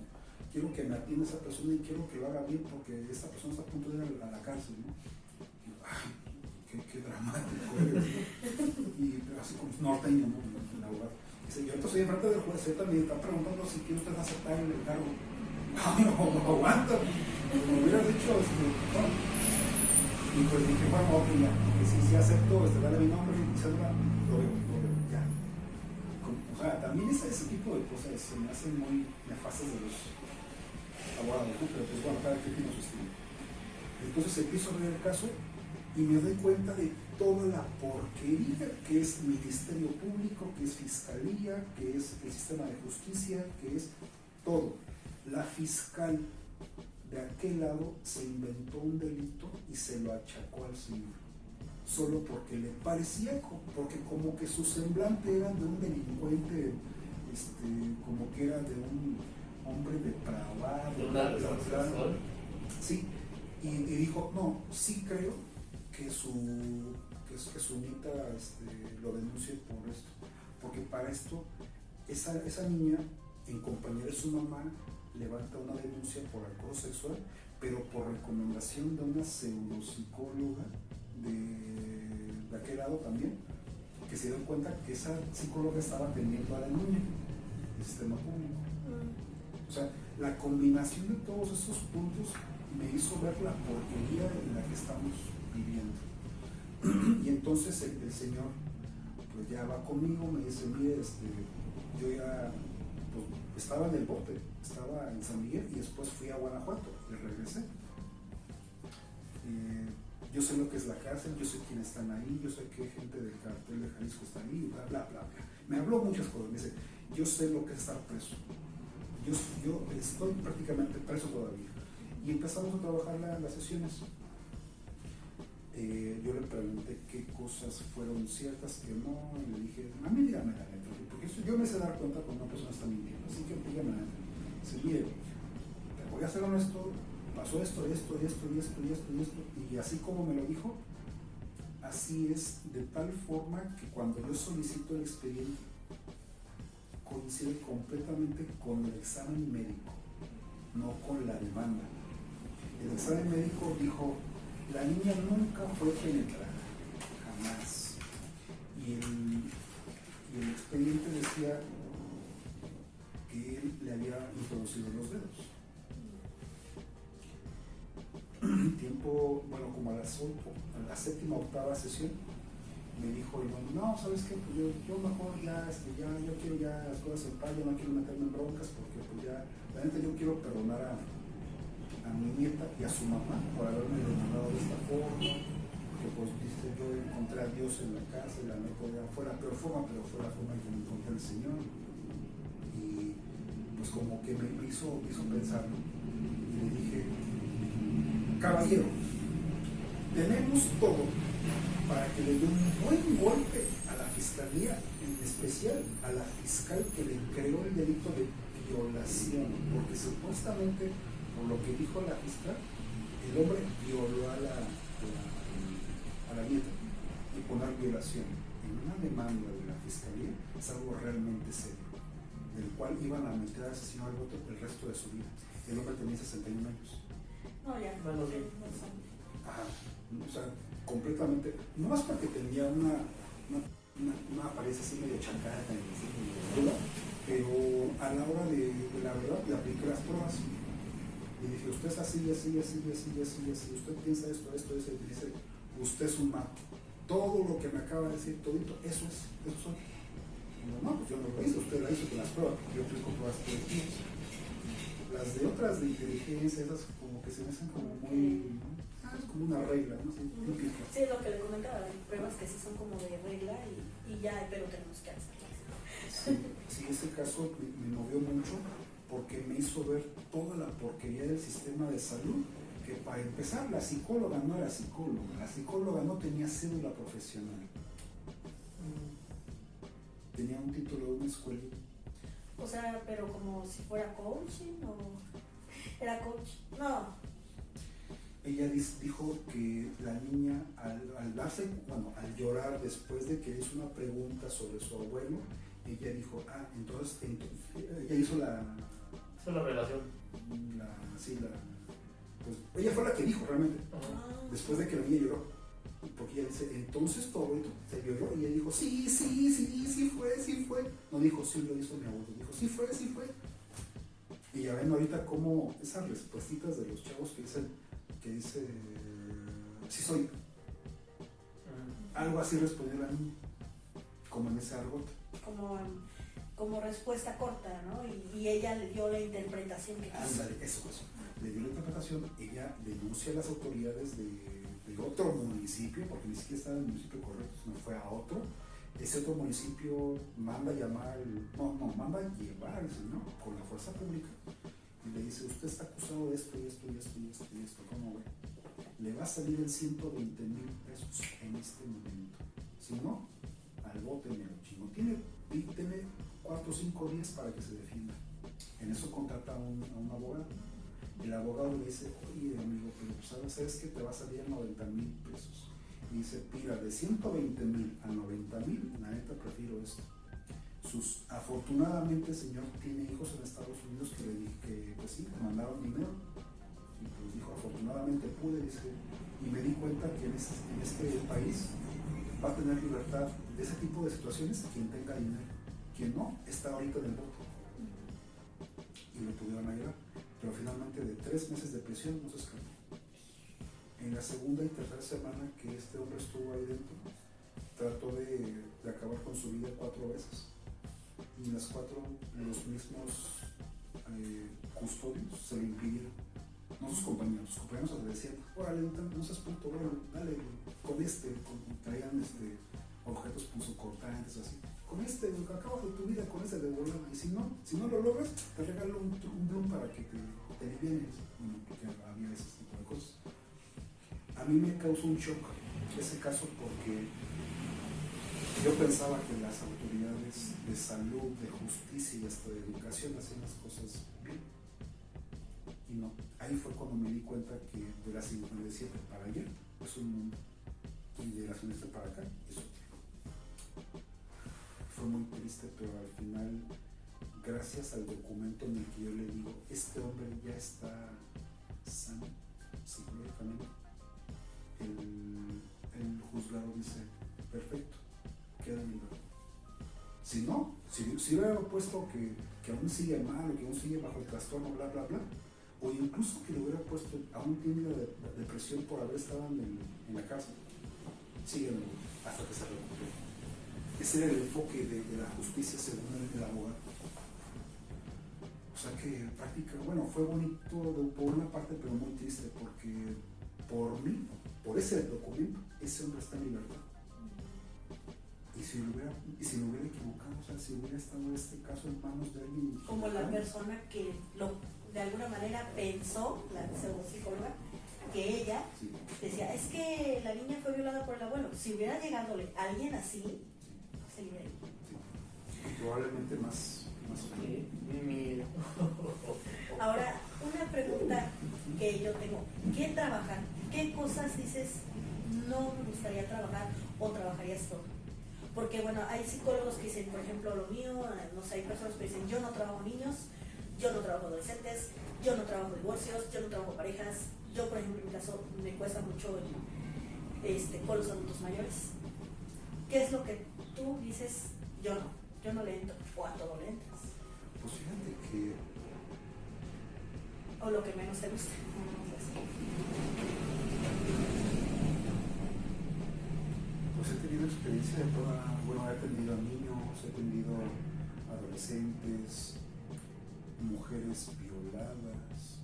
Quiero que me atienda esa persona y quiero que lo haga bien porque esta persona está a punto de ir a la cárcel, ¿no? Y yo, ay, qué dramático eres, ¿no? Y así como norteño, ¿no? El abogado. Dice, yo estoy enfrente del juez, me está preguntando si quiere usted aceptar el encargo. Ay, no aguanta. Como hubieras dicho, bueno. Y pues dije, bueno, ok, ya, que si acepto, dale mi nombre y cédula, lo veo, ya. O sea, también ese tipo de cosas se me hacen muy nefastas de los abogados, ¿no? Pero pues bueno, cada quien tiene su estilo. Entonces empiezo a ver el caso y me doy cuenta de toda la porquería que es Ministerio Público, que es Fiscalía, que es el sistema de justicia, que es todo. La fiscal de aquel lado se inventó un delito y se lo achacó al señor, solo porque le parecía, porque como que su semblante era de un delincuente, como que era de un hombre depravado. Sí, y dijo, no, sí creo que su nieta lo denuncie por esto, porque para esto esa niña, en compañía de su mamá, levanta una denuncia por acoso sexual, pero por recomendación de una pseudopsicóloga de aquel lado también, que se dio cuenta que esa psicóloga estaba atendiendo a la niña del sistema público. O sea, la combinación de todos esos puntos me hizo ver la porquería en la que estamos viviendo. Y entonces el señor pues ya va conmigo, me dice, mire, yo ya pues, estaba en el bote, estaba en San Miguel y después fui a Guanajuato y regresé. yo sé lo que es la cárcel, yo sé quiénes están ahí, yo sé qué gente del cartel de Jalisco está ahí, bla, bla, bla, bla. Me habló muchas cosas, me dice, yo sé lo que es estar preso. Yo estoy prácticamente preso todavía. Y empezamos a trabajar las sesiones. Yo le pregunté qué cosas fueron ciertas, que no, y le dije, a mí dígame la neta, porque yo me sé dar cuenta cuando una persona está mintiendo, así que dígame la neta. Dice, mire, te voy a ser honesto, pasó esto, esto, esto, y esto, y esto, y esto, y así como me lo dijo, así es, de tal forma que cuando yo solicito el expediente, coincide completamente con el examen médico, no con la demanda. El examen médico dijo, la niña nunca fue penetrada, jamás. Y el expediente decía que él le había introducido los dedos. Tiempo, bueno, como a la séptima, octava sesión, me dijo, no, ¿sabes qué? Pues yo mejor yo quiero ya las cosas en paz, yo no quiero meterme en broncas, porque pues ya, la neta yo quiero perdonar a mi nieta y a su mamá por haberme demandado de esta forma, que pues dice, yo encontré a Dios en la casa y la neta ya fue la peor forma, pero fue la forma en que me encontré el Señor. Y pues como que me hizo pensar, y le dije, caballero, tenemos todo para que le dé un buen golpe a la fiscalía, en especial a la fiscal que le creó el delito de violación, porque supuestamente, por lo que dijo la fiscal, el hombre violó a la nieta, y poner violación en una demanda de la fiscalía es algo realmente serio, del cual iban a meter al asesino al bote el resto de su vida. El hombre tenía 61 años. No, ya, Bueno, sí. Ajá, o sea, completamente, no más porque tenía una apariencia así medio chacana, pero a la hora de la verdad le apliqué las pruebas y dije, usted es así, así, así, así, así, así, usted piensa esto, y dice, usted es un mato. Todo lo que me acaba de decir, todito, eso soy. No, pues yo no lo hice, usted la hizo con las pruebas, porque yo aplico pruebas todos los días. Las de otras de inteligencia, esas como que se me hacen como muy, es como una regla, ¿no? Sí, sí, lo que le comentaba, hay pruebas que sí son como de regla y ya, pero tenemos que hacerlas. Sí, este caso me movió mucho porque me hizo ver toda la porquería del sistema de salud, que para empezar la psicóloga no era psicóloga, la psicóloga no tenía cédula profesional, tenía un título de una escuela. O sea, pero como si fuera coaching o era coach. No. Ella dijo que la niña al llorar después de que le hizo una pregunta sobre su abuelo, ella dijo, entonces ella hizo la relación. Pues ella fue la que dijo realmente, Ah. después de que la niña lloró, porque ella dice, entonces tu abuelito se lloró, y ella dijo, sí fue. No dijo, sí lo hizo mi abuelo, dijo, sí fue. Y ya ven ahorita como esas respuestitas de los chavos que dice, sí soy. Algo así respondió la niña, como en ese argot. Como respuesta corta, ¿no? Y ella le dio la interpretación que quiso. Ándale, eso. Le dio la interpretación, ella denuncia a las autoridades de otro municipio, porque ni siquiera estaba en el municipio correcto, sino fue a otro. Ese otro municipio manda a llevar al señor con la fuerza pública y le dice, usted está acusado de esto y esto y esto y esto y esto, ¿cómo ve? Le va a salir en 120,000 pesos en este momento. Si no, al bote me lo chingo. Tiene 4 o 5 días para que se defienda. En eso contrata a un abogado. El abogado le dice, oye amigo, pero sabes que te va a salir 90,000 pesos. Y dice, mira, de 120,000 a 90,000, la neta prefiero esto. Afortunadamente el señor tiene hijos en Estados Unidos que le dije que pues sí, me mandaron dinero. Y pues dijo, afortunadamente pude, dice, y me di cuenta que en este país va a tener libertad de ese tipo de situaciones quien tenga dinero. Quien no, está ahorita en el voto. Y lo pudieron ayudar. Pero finalmente de 3 meses de prisión no se escapó. En la segunda y tercera semana que este hombre estuvo ahí dentro, trató de acabar con su vida 4 veces. Y las 4 los mismos custodios se lo impidieron. no sus compañeros hasta decían, órale, no seas puto, bueno, dale, traían objetos punzocortantes, así, acabas de tu vida con de volada, y si no lo logras, te regalo un bloom para que te alivienes, bueno, porque había ese tipo de cosas. A mí me causó un shock ese caso porque yo pensaba que las autoridades de salud, de justicia y hasta de educación hacían las cosas bien. Y no, ahí fue cuando me di cuenta que de la 57 para allá es un mundo y de la 57 para acá es otro. Fue muy triste, pero al final, gracias al documento en el que yo le digo, este hombre ya está sano psicológicamente, el juzgado dice, perfecto, queda en libertad. Si no, si hubiera puesto que aún sigue mal o que aún sigue bajo el trastorno, bla, bla, bla, o incluso que le hubiera puesto, aún tiene la depresión por haber estado en la cárcel, sigue en el mundo, hasta que se recupere. Ese era el enfoque de la justicia según el abogado. O sea que prácticamente, bueno, fue bonito por una parte, pero muy triste, porque por mí, por ese documento, ese hombre está en libertad. Y si lo hubiera equivocado, o sea, si hubiera estado este caso en manos de alguien... Como la persona que de alguna manera pensó, la psicóloga, que ella decía, es que la niña fue violada por el abuelo. Si hubiera llegado alguien así, se hubiera ido. Sí. Probablemente más. Ahora, una pregunta que yo tengo. ¿Qué trabajar? ¿Qué cosas dices no me gustaría trabajar o trabajarías todo? Porque bueno, hay psicólogos que dicen, por ejemplo, lo mío, no sé, hay personas que dicen, yo no trabajo niños, yo no trabajo adolescentes, yo no trabajo divorcios, yo no trabajo parejas. Yo, por ejemplo, en mi caso, me cuesta mucho con los adultos mayores. ¿Qué es lo que tú dices? Yo no le entro, o a todo le entras. Pues fíjate que... O lo que menos te gusta. Pues he tenido experiencia de toda, bueno, he atendido a niños, he atendido a adolescentes, mujeres violadas,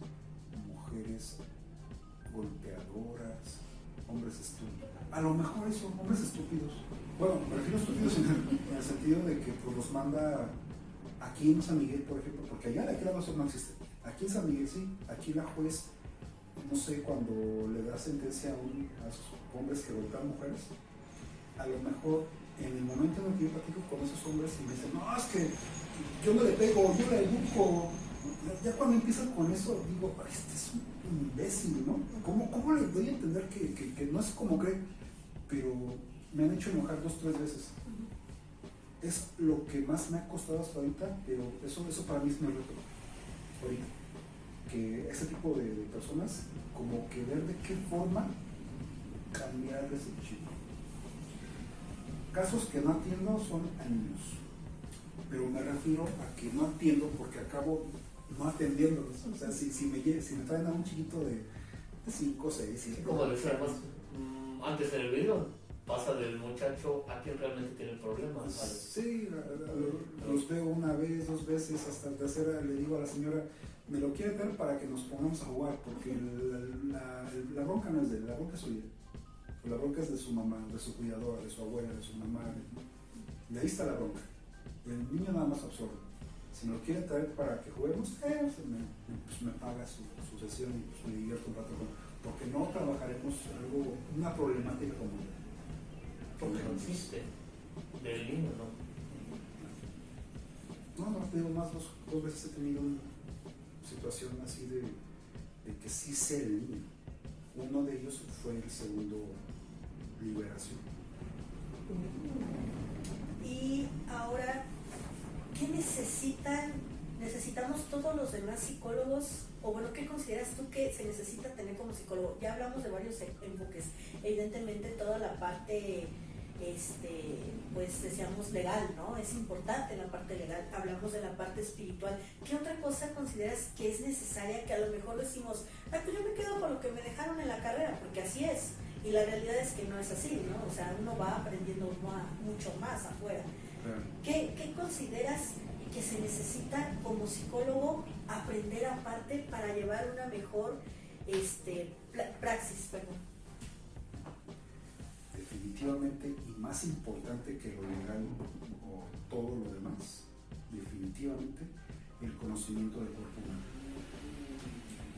mujeres golpeadoras, hombres estúpidos. A lo mejor eso, hombres estúpidos. Bueno, me refiero a estúpidos en el sentido de que pues, los manda aquí en San Miguel, por ejemplo, porque allá de aquel lado no existe. Aquí en San Miguel sí, aquí la juez, no sé, cuando le da sentencia a esos hombres que golpean mujeres, a lo mejor en el momento en el que yo platico con esos hombres y me dicen, no, es que yo no le pego, yo le educo. Ya cuando empiezan con eso, digo, este es un imbécil, ¿no? ¿Cómo le doy a entender que no es como cree? Pero me han hecho enojar 2 o 3 veces. Es lo que más me ha costado hasta ahorita, pero eso para mí es mi reto. Ahorita. Que ese tipo de personas, como que ver de qué forma cambiarles el chip. Casos que no atiendo son a niños, pero me refiero a que no atiendo porque acabo no atendiéndolos. O sea, si me traen a un chiquito de 5 o 6, sí, como decíamos antes en el video, pasa del muchacho a quien realmente tiene problemas. Sí, los veo 1 vez, 2 veces, hasta la tercera le digo a la señora, me lo quiere dar para que nos pongamos a jugar, porque la bronca no es de él, la bronca es suya. La bronca es de su mamá, de su cuidadora, de su abuela, de su mamá. De ahí está la bronca. El niño nada más absorbe. Si me lo quiere traer para que juguemos, pues me paga su sesión y pues me divierto un rato con él. Porque no trabajaremos una problemática como esta. Porque no existe del niño, ¿no? No, te digo más, 2 veces he tenido una situación así de que sí sé el niño. Uno de ellos fue el segundo liberación. Y ahora, ¿qué necesitamos todos los demás psicólogos? O bueno, ¿qué consideras tú que se necesita tener como psicólogo? Ya hablamos de varios enfoques. Evidentemente toda la parte, pues decíamos legal, ¿no? Es importante la parte legal. Hablamos de la parte espiritual. ¿Qué otra cosa consideras que es necesaria que a lo mejor decimos, pues yo me quedo con lo que me dejaron en la carrera, porque así es? Y la realidad es que no es así, ¿no? O sea, uno va aprendiendo mucho más afuera. Claro. ¿Qué consideras que se necesita como psicólogo aprender aparte para llevar una mejor praxis, perdón. Definitivamente, y más importante que lo legal o todo lo demás, definitivamente el conocimiento del cuerpo humano.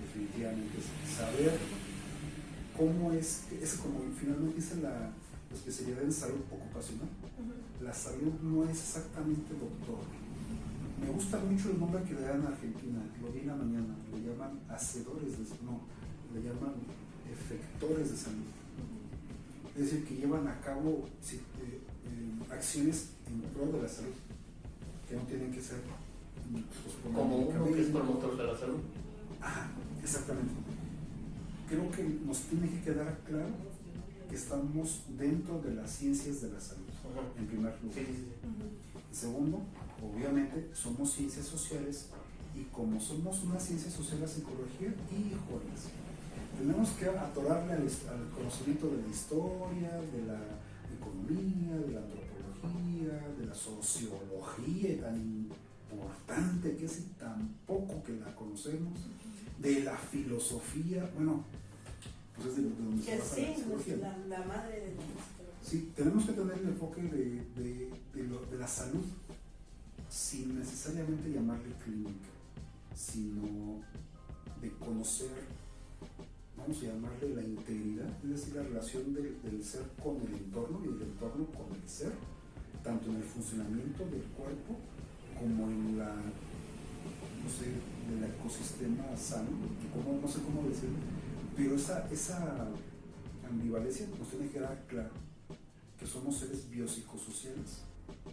Definitivamente es saber cómo es como finalmente dice la especialidad en salud ocupacional. La salud no es exactamente doctor. Me gusta mucho el nombre que le dan en Argentina, lo vi en la mañana, le llaman hacedores de salud, no, le llaman efectores de salud. Es decir, que llevan a cabo acciones en pro de la salud, que no tienen que ser pues, como uno que es promotor de la salud. Ajá, exactamente. Creo que nos tiene que quedar claro que estamos dentro de las ciencias de la salud, en primer lugar. Sí, sí, sí. En segundo, obviamente somos ciencias sociales, y como somos una ciencia social, la psicología, híjoles, tenemos que atorarle al conocimiento de la historia, de la economía, de la antropología, de la sociología, tan importante que es y tan poco que la conocemos, de la filosofía, bueno, pues es de donde se basa la psicología. La madre de la psicología. Sí, tenemos que tener el enfoque de la salud, sin necesariamente llamarle clínica, sino de conocer, vamos a llamarle la integridad, es decir, la relación del ser con el entorno y del entorno con el ser, tanto en el funcionamiento del cuerpo como en la, no sé, del ecosistema sano, no sé cómo decirlo, pero esa ambivalencia nos tiene que dar claro que somos seres biopsicosociales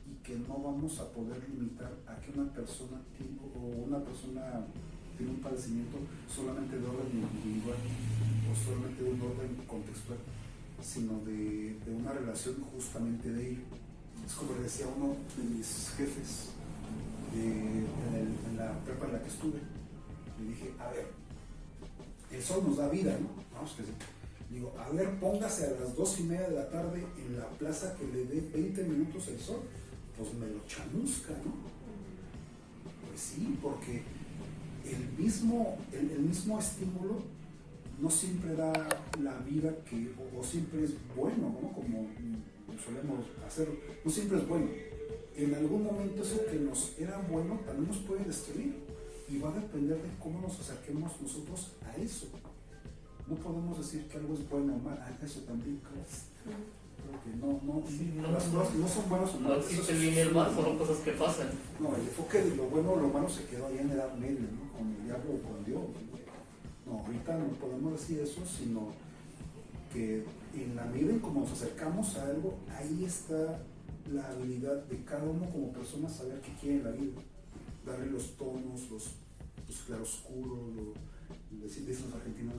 y que no vamos a poder limitar a que una persona tiene un padecimiento solamente de orden individual o solamente de un orden contextual, sino de una relación justamente de ello. Es como le decía uno de mis jefes en la prepa en la que estuve, le dije, a ver, el sol nos da vida, ¿no? Vamos que sí. Digo, a ver, póngase a las 2:30 de la tarde en la plaza que le dé 20 minutos el sol, pues me lo chamusca, ¿no? Pues sí, porque el mismo estímulo no siempre da la vida o siempre es bueno, ¿no? Como solemos hacerlo, no siempre es bueno. En algún momento eso que nos era bueno también nos puede destruir, y va a depender de cómo nos acerquemos nosotros a eso. No podemos decir que algo es bueno o malo, eso también creo que no, las cosas no son buenas o malas. No existe el bien y el mal, son cosas que pasan. No, el enfoque de lo bueno o lo malo se quedó ahí en la Edad Media, ¿no? Con el diablo o con Dios. No, ahorita no podemos decir eso, sino que en la medida en cómo nos acercamos a algo, ahí está la habilidad de cada uno como persona saber qué quiere en la vida, darle los tonos, los claroscuros, dicen los argentinos,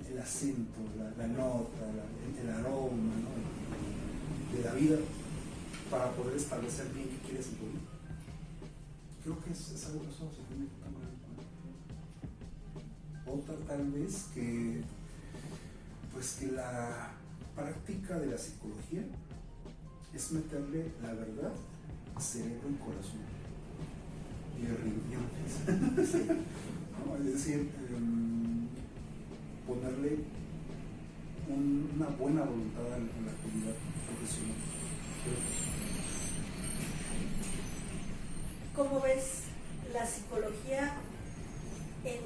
el acento, la nota, el aroma, ¿no? de la vida, para poder establecer bien qué quieres en tu vida. Creo que es algo que eso se tiene que tomar en cuenta. Otra tal vez que la práctica de la psicología es meterle la verdad, cerebro y corazón y riñones. ¿No? Es decir, ponerle una buena voluntad en la actividad profesional. ¿Cómo ves la psicología en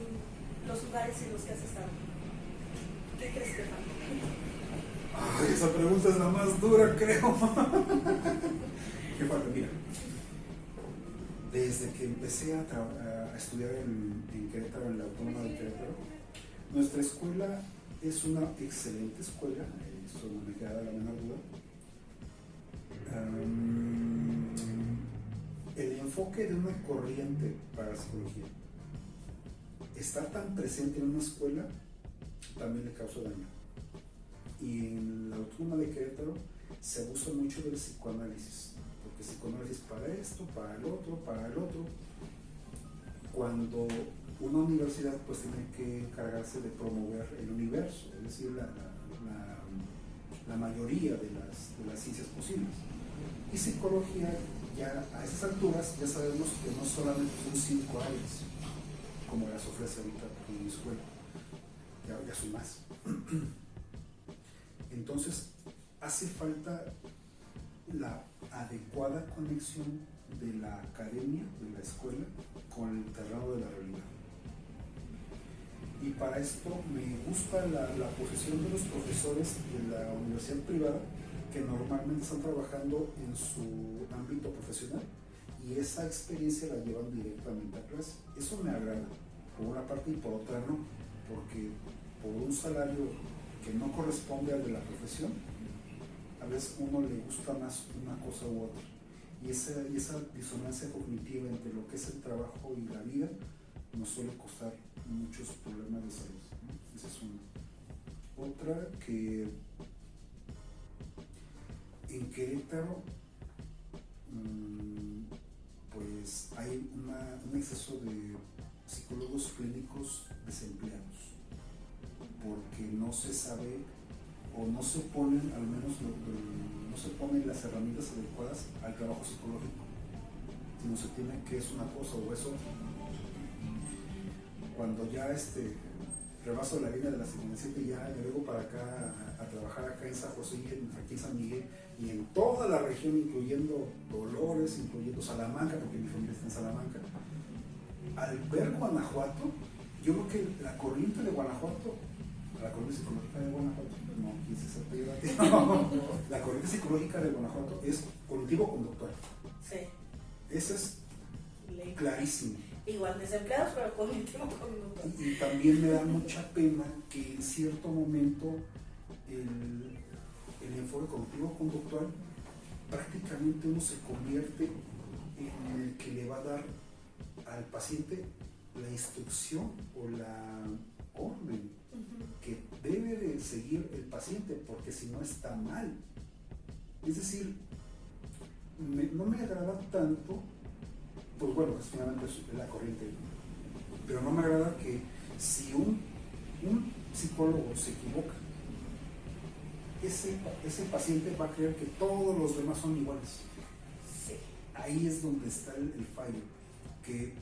los lugares en los que has estado? ¿Qué crees que falta? Ay, esa pregunta es la más dura, creo. ¿Qué falta? Mira, desde que empecé a estudiar en Querétaro, en la Autónoma de Querétaro, nuestra escuela es una excelente escuela, eso no me queda la menor duda. El enfoque de una corriente para la psicología, estar tan presente en una escuela, también le causa daño. Y en la Autónoma de Querétaro se abusa mucho del psicoanálisis, porque psicoanálisis para esto, para el otro, cuando una universidad pues tiene que encargarse de promover el universo, es decir, la mayoría de las ciencias posibles. Y psicología, ya a esas alturas, ya sabemos que no solamente son 5 áreas, como las ofrece ahorita en mi escuela, ya son más. Entonces, hace falta la adecuada conexión de la academia, de la escuela, con el terreno de la realidad. Y para esto me gusta la posición de los profesores de la universidad privada, que normalmente están trabajando en su ámbito profesional y esa experiencia la llevan directamente a clase. Eso me agrada, por una parte, y por otra no, porque por un salario que no corresponde al de la profesión, a veces uno le gusta más una cosa u otra. Y esa disonancia cognitiva entre lo que es el trabajo y la vida nos suele costar muchos problemas de salud, ¿no? Esa es una. Otra, que en Querétaro pues hay un exceso de psicólogos clínicos desempleados porque no se sabe o no se ponen, al menos no se ponen las herramientas adecuadas al trabajo psicológico, sino se tiene que es una cosa o eso. Cuando ya rebaso la línea de la 57, ya me vengo para acá a trabajar acá en San José, aquí en San Miguel y en toda la región, incluyendo Dolores, incluyendo Salamanca, porque mi familia está en Salamanca. Al ver Guanajuato, yo creo que la corriente de Guanajuato, la corriente psicológica de Guanajuato, no quise ser peyorativo, la corriente psicológica de Guanajuato es cognitivo-conductual. Sí. Esa es clarísimo. Igual desempleados, pero cognitivo-conductual. Y también me da mucha pena que en cierto momento el enfoque cognitivo-conductual prácticamente uno se convierte en el que le va a dar al paciente la instrucción o la orden que debe de seguir el paciente, porque si no está mal. Es decir, no me agrada tanto, pues bueno, pues finalmente es la corriente, pero no me agrada que si un psicólogo se equivoca, ese paciente va a creer que todos los demás son iguales. Sí. Ahí es donde está el fallo, que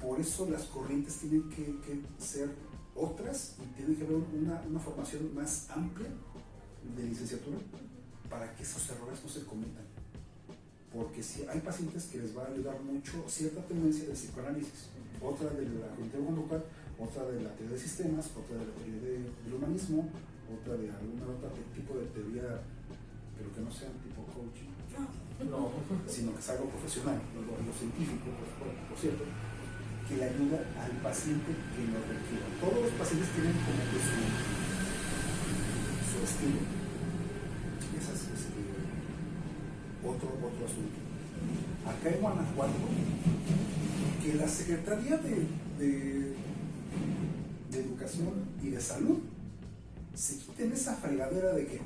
por eso las corrientes tienen que ser otras y tiene que haber una formación más amplia de licenciatura para que esos errores no se cometan. Porque si hay pacientes que les va a ayudar mucho cierta tendencia del psicoanálisis, otra de la cognitivo conductual, otra de la teoría de sistemas, otra de la teoría del humanismo, otra de algún otro tipo de teoría, pero que no sea tipo coaching, no, sino que sea algo profesional, lo científico, por cierto, que le ayuda al paciente que lo requiera. Todos los pacientes tienen como que su estilo. Ese es otro asunto. Acá en Guanajuato, que la Secretaría de Educación y de Salud se quiten esa fregadera de que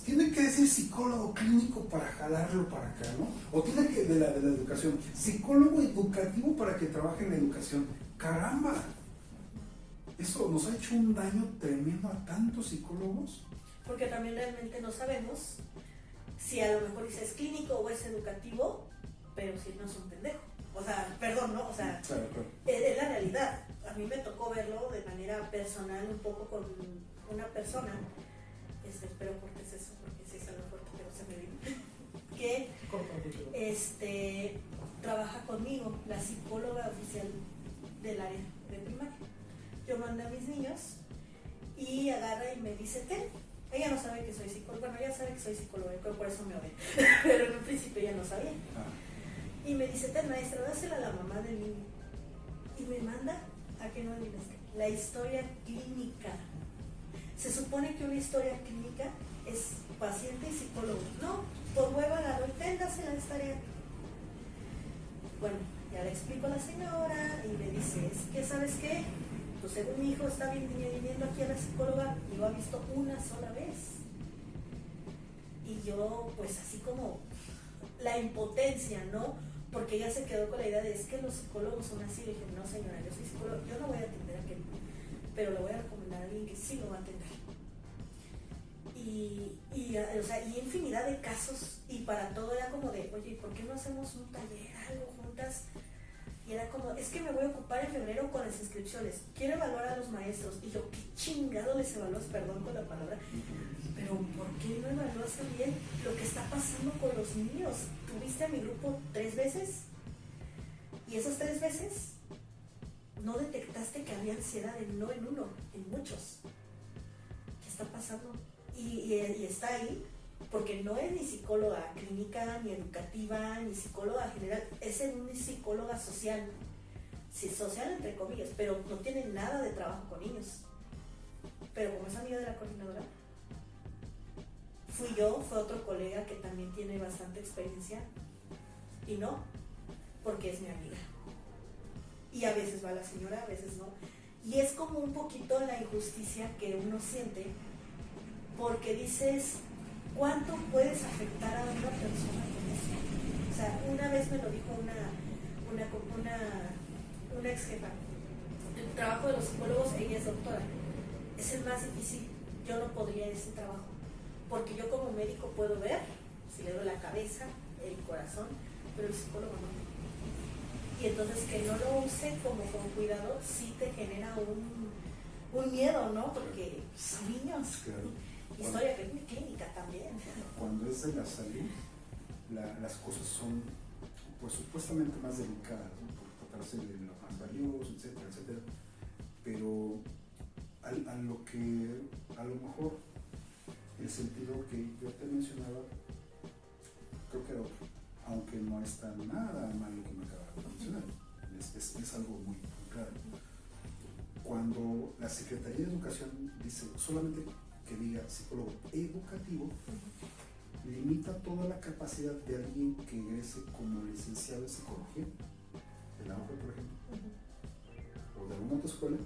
tiene que decir psicólogo clínico para jalarlo para acá, ¿no? O tiene que, de la educación, psicólogo educativo para que trabaje en la educación. ¡Caramba! Eso nos ha hecho un daño tremendo a tantos psicólogos. Porque también realmente no sabemos si a lo mejor es clínico o es educativo, pero si no es un pendejo. O sea, perdón, ¿no? O sea, claro. Es la realidad. A mí me tocó verlo de manera personal un poco con una persona, espero cortes eso porque sí es algo fuerte, pero se me vino, que trabaja conmigo, la psicóloga oficial del área de primaria. Yo mando a mis niños y agarra y me dice, ella no sabe que soy psicóloga, bueno, ella sabe que soy psicóloga, por eso me odia, pero en un principio ella no sabía. Y me dice, maestra, dásela a la mamá del niño. Y me manda, ¿a qué no adivinas? La historia clínica. Se supone que una historia clínica es paciente y psicólogo. No, por hueva agarró y dásela de tarea. Bueno, ya le explico a la señora y me dice, es que, ¿sabes qué? Pues según mi hijo está viniendo aquí a la psicóloga y lo ha visto una sola vez. Y yo, pues así como la impotencia, ¿no? Porque ella se quedó con la idea de, es que los psicólogos son así. Le dije, no señora, yo soy psicóloga, yo no voy a atender a aquel, pero le voy a recomendar a alguien que sí lo va a atender. O sea, y infinidad de casos, y para todo era como de, oye, ¿por qué no hacemos un taller, algo juntas? Y era como, es que me voy a ocupar en febrero con las inscripciones, quiero evaluar a los maestros. Y yo, ¿qué chingado les evalúas? Perdón con la palabra, pero ¿por qué no evalúas bien lo que está pasando con los niños? ¿Tuviste a mi grupo 3 veces? Y esas 3 veces no detectaste que había ansiedad no en uno, en muchos. ¿Qué está pasando? Y está ahí porque no es ni psicóloga clínica, ni educativa, ni psicóloga general, es una psicóloga social. Sí, social entre comillas, pero no tiene nada de trabajo con niños. Pero como es amiga de la coordinadora, fui yo, fue otro colega que también tiene bastante experiencia, y no, porque es mi amiga. Y a veces va la señora, a veces no. Y es como un poquito la injusticia que uno siente, porque dices, ¿cuánto puedes afectar a una persona con eso? O sea, una vez me lo dijo una ex jefa. El trabajo de los psicólogos, ella es doctora, es el más difícil. Yo no podría ese trabajo, porque yo como médico puedo ver si le doy la cabeza, el corazón, pero el psicólogo no. Y entonces que no lo use como con cuidado sí te genera un miedo, ¿no? Porque son niños. Claro. Historia clínica también. Cuando es de la salud, las cosas son pues supuestamente más delicadas, ¿no? Por tratarse de lo más valioso, etcétera, etcétera. Pero a lo mejor el sentido que yo te mencionaba, creo que aunque no está nada mal lo que me acabas de mencionar, es algo muy claro. Cuando la Secretaría de Educación dice solamente que diga psicólogo educativo, limita toda la capacidad de alguien que egrese como licenciado en psicología, de la UJE, por ejemplo, o de alguna otra escuela,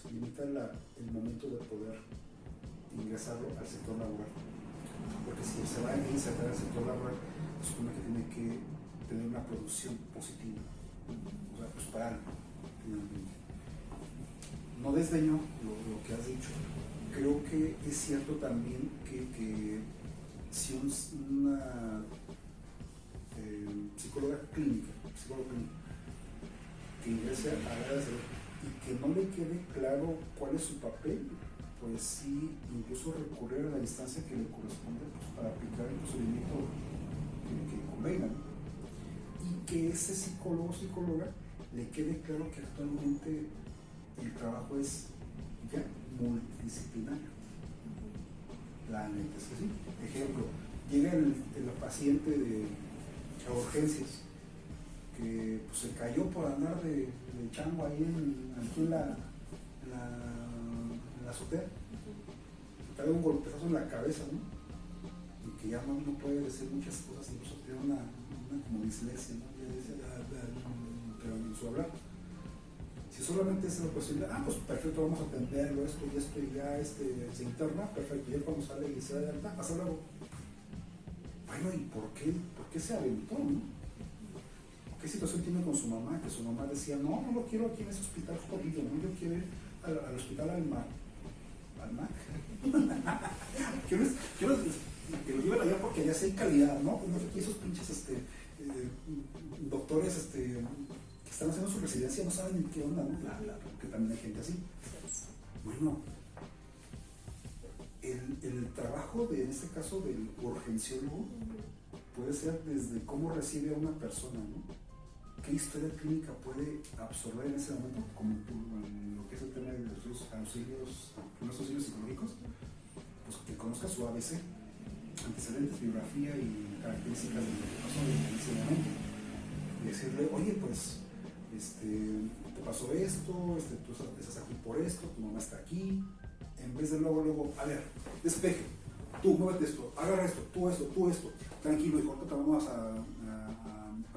limita el momento de poder ingresarlo al sector laboral. Porque si se va a insertar al sector laboral, se supone que tiene que tener una producción positiva, o sea, pues para algo, finalmente. No desdeño lo que has dicho. Creo que es cierto también que si una psicóloga clínica que ingrese a la área de salud y que no le quede claro cuál es su papel, pues sí, incluso recurrir a la instancia que le corresponde pues, para aplicar el procedimiento que convenga, ¿no? Y que ese psicólogo o psicóloga le quede claro que actualmente el trabajo es ya multidisciplinario. La neta es que sí. Ejemplo, llega el paciente a urgencias que pues, se cayó por andar de chango ahí en la azotea, trae un golpezazo en la cabeza, ¿no? Y que ya no puede decir muchas cosas, incluso tiene una como dislexia, ¿no? Ya dice, pero en su hablar. Si solamente es la posibilidad, pues perfecto, vamos a atenderlo, esto y ya se interna, perfecto, y él cuando sale y se da de alta, pasa luego. Bueno, ¿y por qué se aventó, no? ¿Qué situación tiene con su mamá? Que su mamá decía, no lo quiero aquí en ese hospital jodido, ¿no? Yo quiero ir al hospital al MAC. Quiero que lo lleven allá porque allá sí hay calidad, ¿no? No sé, esos pinches doctores que están haciendo su residencia no saben ni qué onda, ¿no? Porque también hay gente así. Bueno, el trabajo en este caso del urgenciólogo puede ser desde cómo recibe a una persona, ¿no? ¿Qué historia clínica puede absorber en ese momento? Como en lo que es el tema de los primeros auxilios psicológicos, pues que conozca su ABC, antecedentes, biografía y características de lo que pasó en ese momento. Y decirle, oye, pues, te pasó esto, tú estás aquí por esto, tu mamá está aquí, en vez de luego, a ver, despeje, tú muévete esto, agarra esto, tú esto, tranquilo, hijo, te vamos a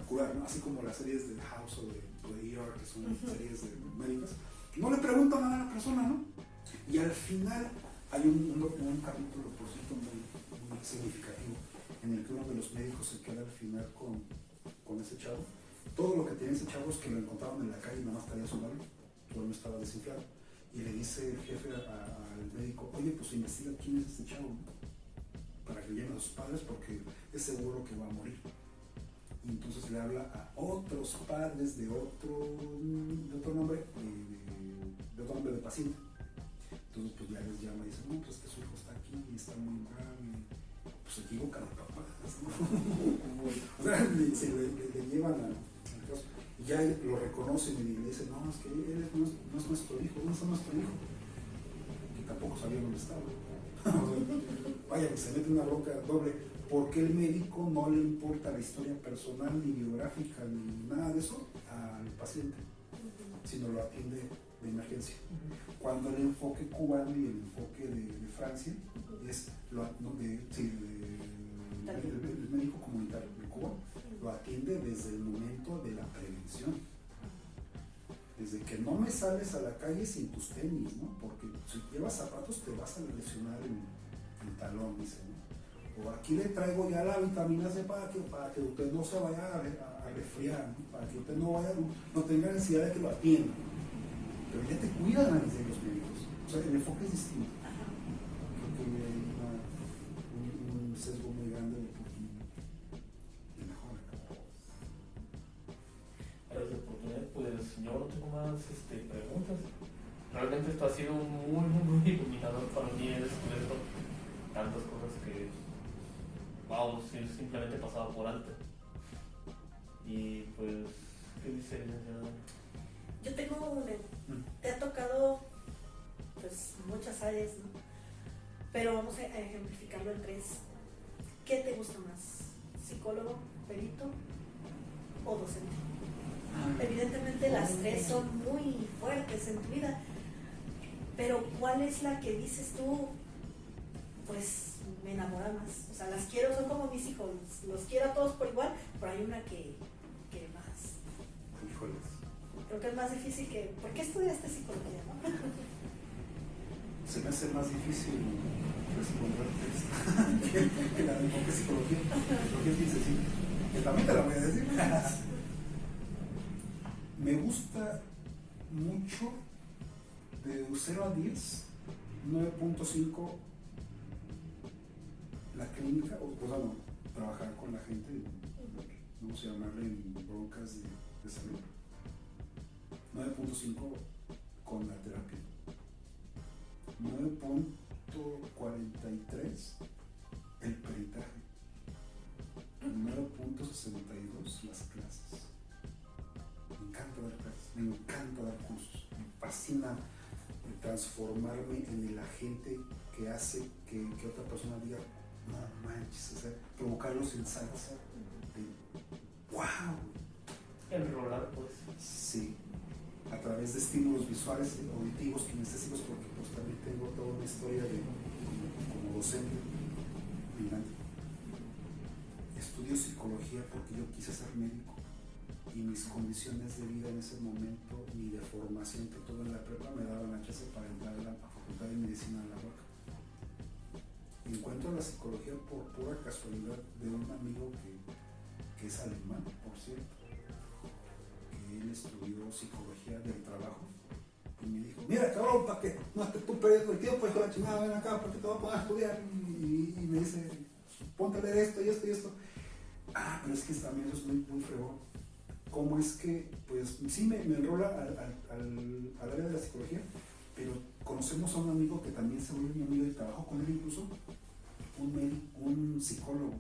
curar, ¿no? Así como las series de House o de ER, que son series médicas, no le preguntan nada a la persona, ¿no? Y al final hay un capítulo, por cierto, muy significativo, en el que uno de los médicos se queda al final con ese chavo. Todo lo que tenía ese chavo es que lo encontraron en la calle y nada más traía su mano, todo no estaba desinflado. Y le dice el jefe al médico, oye, pues investiga quién es este chavo, ¿no? Para que llame a sus padres porque es seguro que va a morir. y entonces le habla a otros padres de otro nombre, de otro nombre de paciente. Entonces pues ya les llama y dice, no, pues que su hijo está aquí y está muy grave, pues se equivocan los papás, ¿no? O sea, le llevan al caso, y ya lo reconocen y le dicen, no, es que él no es nuestro hijo, no es nuestro hijo, que tampoco sabía dónde estaba. O sea, vaya, que se mete una bronca doble, porque el médico no le importa la historia personal, ni biográfica, ni nada de eso al paciente, sino lo atiende de emergencia. Cuando el enfoque cubano y el enfoque de Francia es el médico comunitario de Cuba lo atiende desde el momento de la prevención. Desde que no me sales a la calle sin tus tenis, ¿no? Porque si llevas zapatos te vas a lesionar el talón, dice, ¿no? O aquí le traigo ya la vitamina C para que usted no se vaya a resfriar, ¿no? Para que usted no tenga necesidad de que lo atiendan. Pero ya te cuidan a los médicos. O sea, el enfoque es distinto. Creo que hay un sesgo muy grande de mejora. Gracias por oportunidad, pues yo no tengo más preguntas. Realmente esto ha sido muy iluminador para mí, he descubierto tantas cosas que, vamos, simplemente pasaba por alto. Y pues, ¿qué dice licenciado? Yo tengo te ha tocado pues muchas áreas, ¿no? Pero vamos a ejemplificarlo en 3. ¿Qué te gusta más? ¿Psicólogo, perito o docente? Evidentemente las 3 son muy fuertes en tu vida, pero ¿cuál es la que dices tú? Pues me enamora más, o sea, las quiero, son como mis hijos, los quiero a todos por igual, pero hay una que más. Híjoles. Creo que es más difícil que... ¿Por qué estudiaste psicología, no? Se me hace más difícil responderte que la de enfoque psicología. Psicología es bien sencillo. Que también te la voy a decir. Me gusta mucho de 0 a 10, 9.5 la clínica, o sea, no, trabajar con la gente, vamos a llamarle en broncas de salud. 9.5 con la terapia. 9.43 el peritaje. 9.62 las clases. Me encanta dar clases, me encanta dar cursos, me fascina transformarme en el agente que hace que otra persona diga, no manches, o sea, provocarlos en salsa de wow. Enrolar, pues. Sí, a través de estímulos visuales, auditivos, kinestésicos, porque pues también tengo toda una historia como docente. Mira, estudio psicología porque yo quise ser médico y mis condiciones de vida en ese momento, ni de formación que tuve en la prepa, me daban la chance para entrar a la Facultad de Medicina de la UAC. Encuentro la psicología por pura casualidad de un amigo que es alemán, por cierto. Él estudió psicología del trabajo y me dijo, mira cabrón, para que no estés tú perdiendo el tiempo, hijo de la chingada, ven acá porque te voy a poner a estudiar, y me dice, ponte a leer esto y esto y esto. Pero es que también eso es muy fregón. ¿Cómo es que, pues sí me enrola al área de la psicología, pero conocemos a un amigo que también se volvió mi amigo y trabajo con él incluso, un psicólogo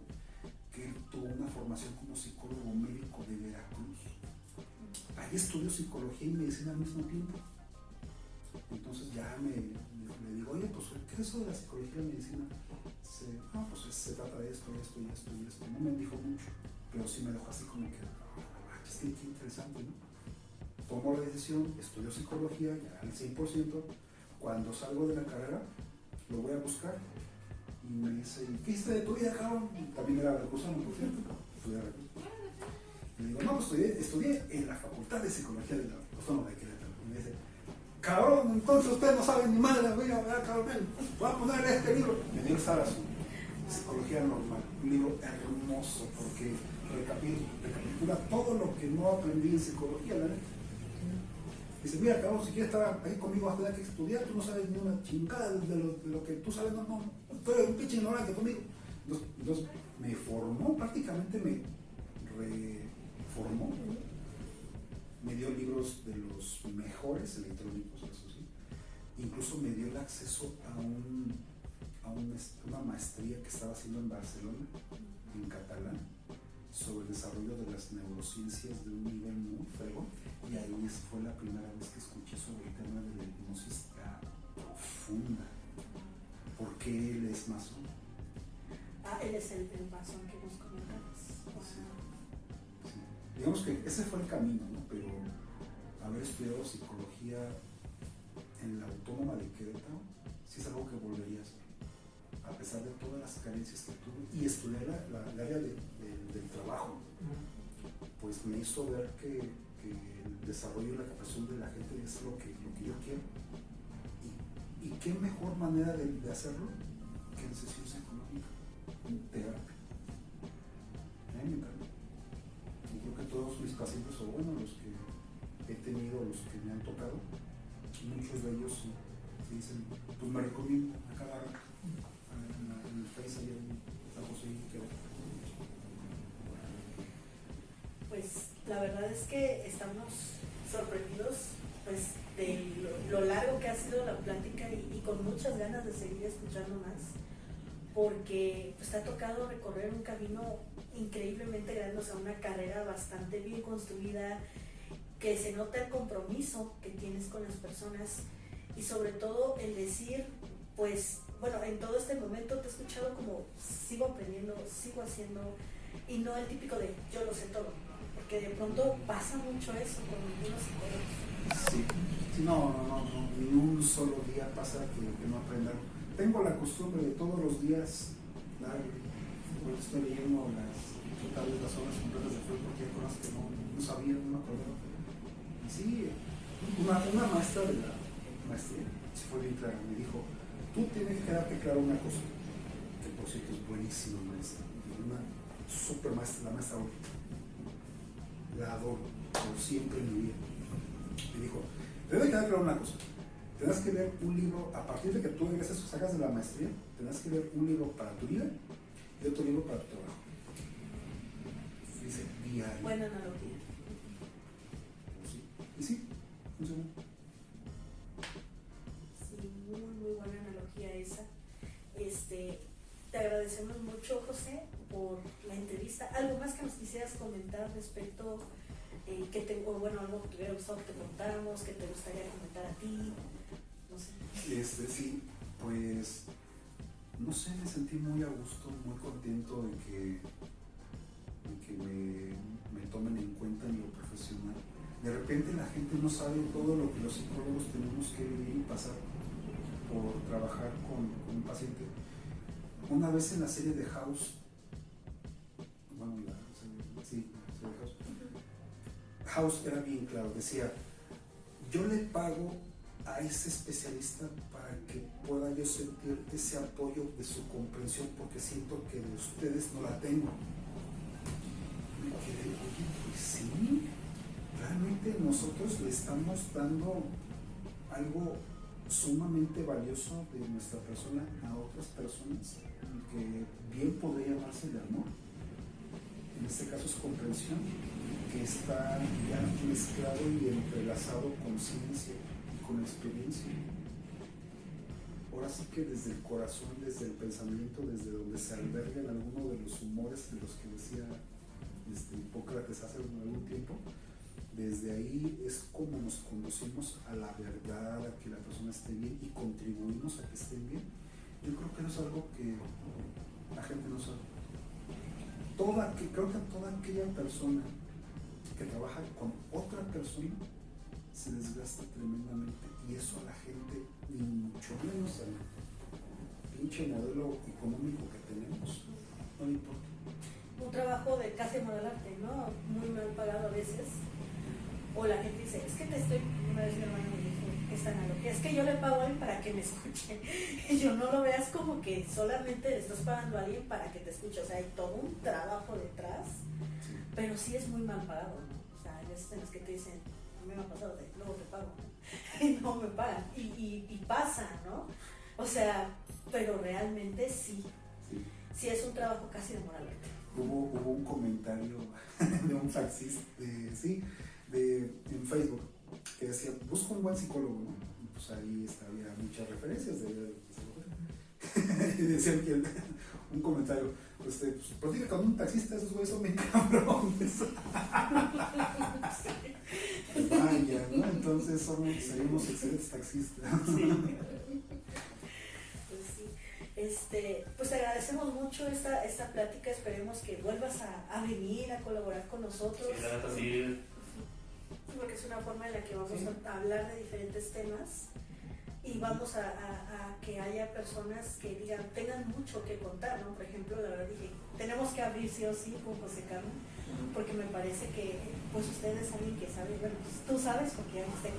que tuvo una formación como psicólogo médico de Veracruz. Ahí estudió psicología y medicina al mismo tiempo. Entonces ya le digo, oye, pues, ¿qué es eso de la psicología y la medicina? Pues se trata de esto, esto y esto y esto. No me dijo mucho, pero sí me dejó así como que, qué interesante, ¿no? Tomo la decisión, estudio psicología ya al 100%. Cuando salgo de la carrera, lo voy a buscar. Y me dice, ¿qué hiciste de tu vida, cabrón? También era veracruzano, por cierto. Estudié Veracruz. Y le digo, no, pues estudié en la Facultad de Psicología de la Autónoma de Querétaro. Y me dice, cabrón, entonces usted no sabe ni madre, voy a ponerle este libro. Me dio Sarazu, Psicología Normal, un libro hermoso porque recapitula todo lo que no aprendí en psicología, la neta. Dice, mira, cabrón, si quieres estar ahí conmigo vas a tener que estudiar, tú no sabes ni una chingada de lo que tú sabes, no, tú eres un pinche ignorante conmigo. Entonces me formó, prácticamente me formó. Me dio libros de los mejores electrónicos, eso sí. Incluso me dio el acceso a una maestría que estaba haciendo en Barcelona, en catalán, sobre el desarrollo de las neurociencias de un nivel muy fregón. Y ahí fue la primera vez que escuché sobre el tema de la hipnosis profunda. ¿Por qué él es masón? Él es el masón que nos comentabas. Sí. Sí. Digamos que ese fue el camino, ¿no? Pero haber estudiado psicología en la Autónoma de Querétaro sí es algo que volvería a hacer, a pesar de todas las carencias que tuve. Y estudiar el área del trabajo, pues me hizo ver que el desarrollo y la capacitación de la gente es lo que yo quiero. Y qué mejor manera de hacerlo que en sesiones económicas, en terapia. Me encanta. Y creo que todos mis pacientes, o bueno, los que he tenido, los que me han tocado, muchos de ellos sí dicen, pues me recomiendo a cada rato. En el Face hay San José y Querétaro. Pues la verdad es que estamos sorprendidos pues de lo largo que ha sido la plática y con muchas ganas de seguir escuchando más, porque pues te ha tocado recorrer un camino increíblemente grande, o sea, una carrera bastante bien construida, que se nota el compromiso que tienes con las personas y sobre todo el decir, pues, bueno, en todo este momento te he escuchado como sigo aprendiendo, sigo haciendo, y no el típico de yo lo sé todo, ¿no? Porque de pronto pasa mucho eso con algunos psicólogos. Sí, no, ni un solo día pasa que no aprenda. Tengo la costumbre de todos los días dar, estoy leyendo las obras completas de Freud porque hay cosas que no sabía, no me acordaba. Y sí, una maestra de la maestría, se fue bien clara, me dijo, tú tienes que darte claro una cosa, que por cierto es buenísima maestra, una super maestra, la maestra Olga. La adoro, por siempre en mi vida. Me dijo, te debe quedar claro una cosa, tendrás que leer un libro, a partir de que tú egreses o salgas de la maestría, tendrás que leer un libro para tu vida y otro libro para tu trabajo. Dice, diario. Buena analogía. Sí. Y sí, funcionó. Sí, muy buena analogía esa. Te agradecemos mucho, José, por la entrevista. ¿Algo más que nos quisieras comentar respecto, algo que te hubiera gustado que te contáramos, que te gustaría comentar a ti? No sé. Sí, pues, no sé, me sentí muy a gusto, muy contento de que me tomen en cuenta en lo profesional. De repente la gente no sabe todo lo que los psicólogos tenemos que vivir y pasar por trabajar con un paciente. Una vez en la serie de House, House era bien claro, decía, yo le pago a ese especialista para que pueda yo sentir ese apoyo de su comprensión porque siento que de ustedes no la tengo. Me quedé, oye, pues sí, realmente nosotros le estamos dando algo sumamente valioso de nuestra persona a otras personas que bien podría llamarse de amor. En este caso es comprensión, que está ya mezclado y entrelazado con ciencia y con experiencia. Ahora sí que desde el corazón, desde el pensamiento, desde donde se albergan algunos de los humores de los que decía Hipócrates hace algún tiempo, desde ahí es como nos conducimos a la verdad, a que la persona esté bien y contribuimos a que estén bien. Yo creo que no es algo que la gente no sabe. Creo que toda aquella persona que trabaja con otra persona se desgasta tremendamente y eso a la gente, ni mucho menos al pinche modelo económico que tenemos, no le importa. Un trabajo de casi amor al arte, ¿no? Muy mal pagado a veces. O la gente dice, es que te estoy, una vez mi hermano me dijo esta analogía, es que yo le pago a él para que me escuche. Y yo, no lo veas como que solamente le estás pagando a alguien para que te escuche, o sea, hay todo un trabajo detrás, sí. Pero sí es muy mal pagado, ¿no? O sea, hay veces en las que te dicen, a mí me ha pasado de, luego te pago, ¿no? Y no me pagan, y pasa, ¿no? O sea, pero realmente sí. sí es un trabajo casi de moral alta. Hubo un comentario de un taxista, en Facebook, que decía, busca un buen psicólogo, ¿no? Y pues ahí había muchas referencias y decían que un comentario, pues platica con un taxista, esos güeyes son bien cabrones. Vaya, ¿no? Entonces seríamos excelentes taxistas. Sí. Pues sí. Pues te agradecemos mucho esta plática, esperemos que vuelvas a venir a colaborar con nosotros. Sí, porque es una forma en la que vamos a hablar de diferentes temas y vamos a que haya personas que tengan mucho que contar, ¿no? Por ejemplo, la verdad dije, tenemos que abrir sí o sí con José Carlos, porque me parece que pues usted es alguien que sabe, bueno, tú sabes porque ya viste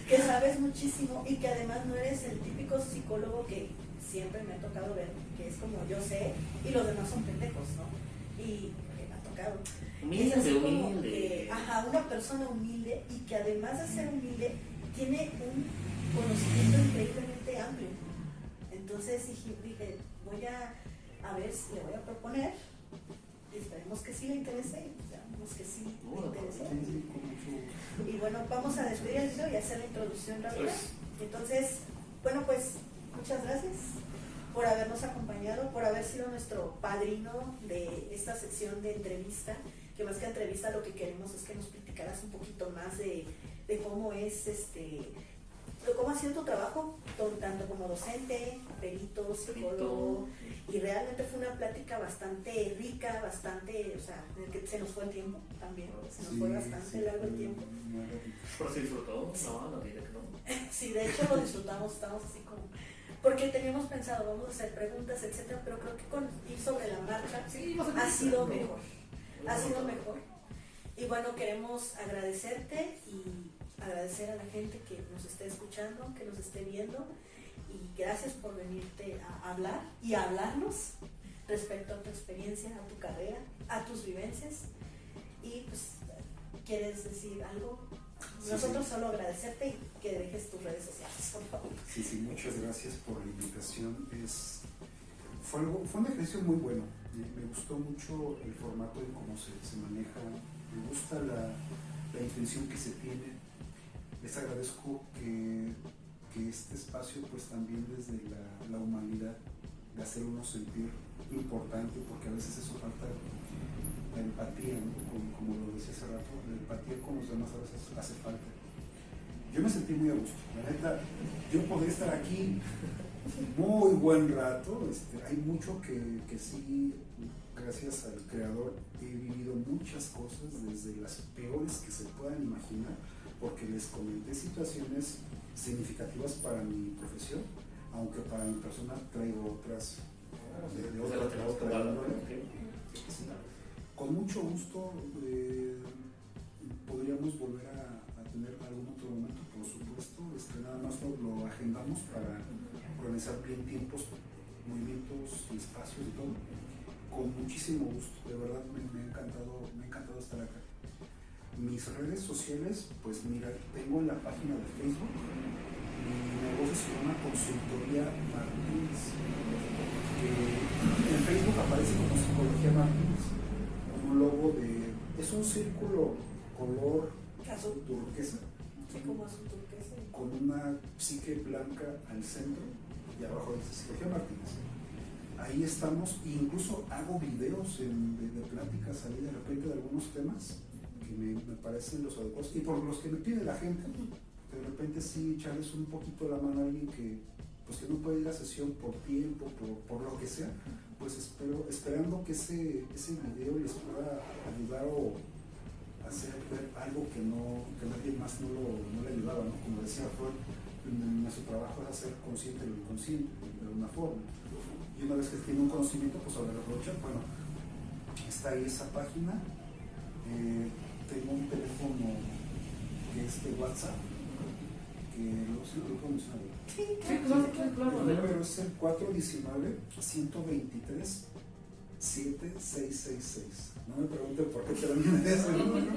que sabes muchísimo y que además no eres el típico psicólogo que siempre me ha tocado ver, que es como yo sé y los demás son pendejos, ¿no? Y me ha tocado. Es así como que, una persona humilde y que además de ser humilde tiene un conocimiento increíblemente amplio. Entonces dije voy a ver si le voy a proponer y esperemos que sí le interese, esperemos que sí le interese. Y bueno, vamos a despedir el video y hacer la introducción rápida. Entonces, bueno, pues muchas gracias por habernos acompañado, por haber sido nuestro padrino de esta sección de entrevista, que más que entrevista lo que queremos es que nos platicaras un poquito más de cómo es cómo ha sido tu trabajo, tanto como docente, perito, psicólogo, y realmente fue una plática bastante rica, bastante, o sea, en el que se nos fue el tiempo también, se nos fue bastante largo el tiempo. ¿Pero se disfrutó? No diré que no. Sí, de hecho lo disfrutamos, estamos así como, porque teníamos pensado, vamos a hacer preguntas, etcétera, pero creo que con ir sobre la marcha ha sido mejor, ha sido mejor. Y bueno, queremos agradecerte y agradecer a la gente que nos esté escuchando, que nos esté viendo, y gracias por venirte a hablar y a hablarnos respecto a tu experiencia, a tu carrera, a tus vivencias. Y pues, ¿quieres decir algo? Nosotros solo agradecerte y que dejes tus redes sociales, por favor. Sí, muchas gracias por la invitación. Fue un ejercicio muy bueno. Me gustó mucho el formato y cómo se maneja. Me gusta la intención que se tiene. Les agradezco que este espacio, pues también desde la humanidad, de hacernos sentir importante, porque a veces eso falta, la empatía, ¿no? Como lo decía hace rato, la empatía con los demás a veces hace falta. Yo me sentí muy a gusto, la neta, yo podría estar aquí muy buen rato, hay mucho que sí, gracias al creador, he vivido muchas cosas, desde las peores que se puedan imaginar, porque les comenté situaciones significativas para mi profesión, aunque para mi persona traigo otras de otra índole. Sí. Con mucho gusto podríamos volver a tener algún otro momento, por supuesto. Nada más lo agendamos para organizar bien tiempos, movimientos y espacios y todo. Con muchísimo gusto, de verdad me ha encantado estar acá. Mis redes sociales, pues mira, tengo en la página de Facebook, mi negocio se llama Consultoría Martínez, que en Facebook aparece como Psicología Martínez, un logo es un círculo color azul turquesa, como azul turquesa, con una psique blanca al centro y abajo dice Psicología Martínez. Ahí estamos, e incluso hago videos de pláticas ahí de repente de algunos temas que me parecen los adecuados y por los que me pide la gente. De repente sí echarles un poquito la mano a alguien que no puede ir a sesión por tiempo, por lo que sea, pues esperando que ese video les pueda ayudar o hacer ver algo que nadie más no le ayudaba, ¿no? Como decía Freud, nuestro trabajo es hacer consciente lo inconsciente de alguna forma, y una vez que tiene un conocimiento, pues saber aprovechar. Bueno, está ahí esa página. Tengo un teléfono que es de WhatsApp, que lo puedo mencionar. Sí, claro. El número es el 419-123-7666. No me pregunten por qué termina ese número,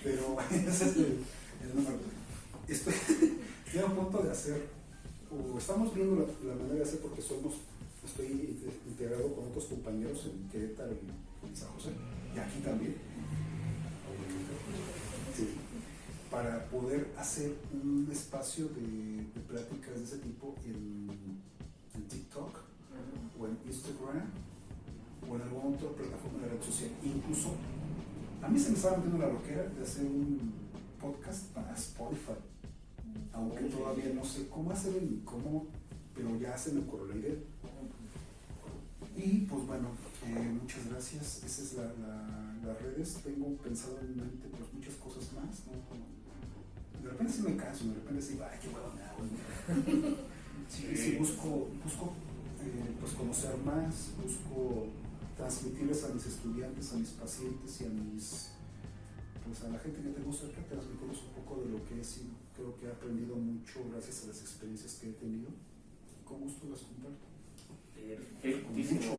pero ese es el número. Estoy a punto de hacer o estamos viendo la manera de hacer porque estoy integrado con otros compañeros en Querétaro y en San José, y aquí también, sí, para poder hacer un espacio de pláticas de ese tipo en TikTok o en Instagram o en alguna otra plataforma de red social. Incluso a mí se me estaba metiendo la loquera de hacer un podcast para Spotify, aunque todavía no sé cómo hacerlo ni cómo, pero ya se me ocurrió la idea. Y pues bueno, muchas gracias. Esas es las redes. Tengo pensado en mente pues muchas cosas más, ¿no? De repente sí me canso, de repente sí, ay, qué huevo, sí, busco pues conocer más, busco transmitirles a mis estudiantes, a mis pacientes y pues a la gente que tengo cerca, transmitirles un poco de lo que he sido. Creo que he aprendido mucho gracias a las experiencias que he tenido. Con gusto las comparto. Perfectísimo.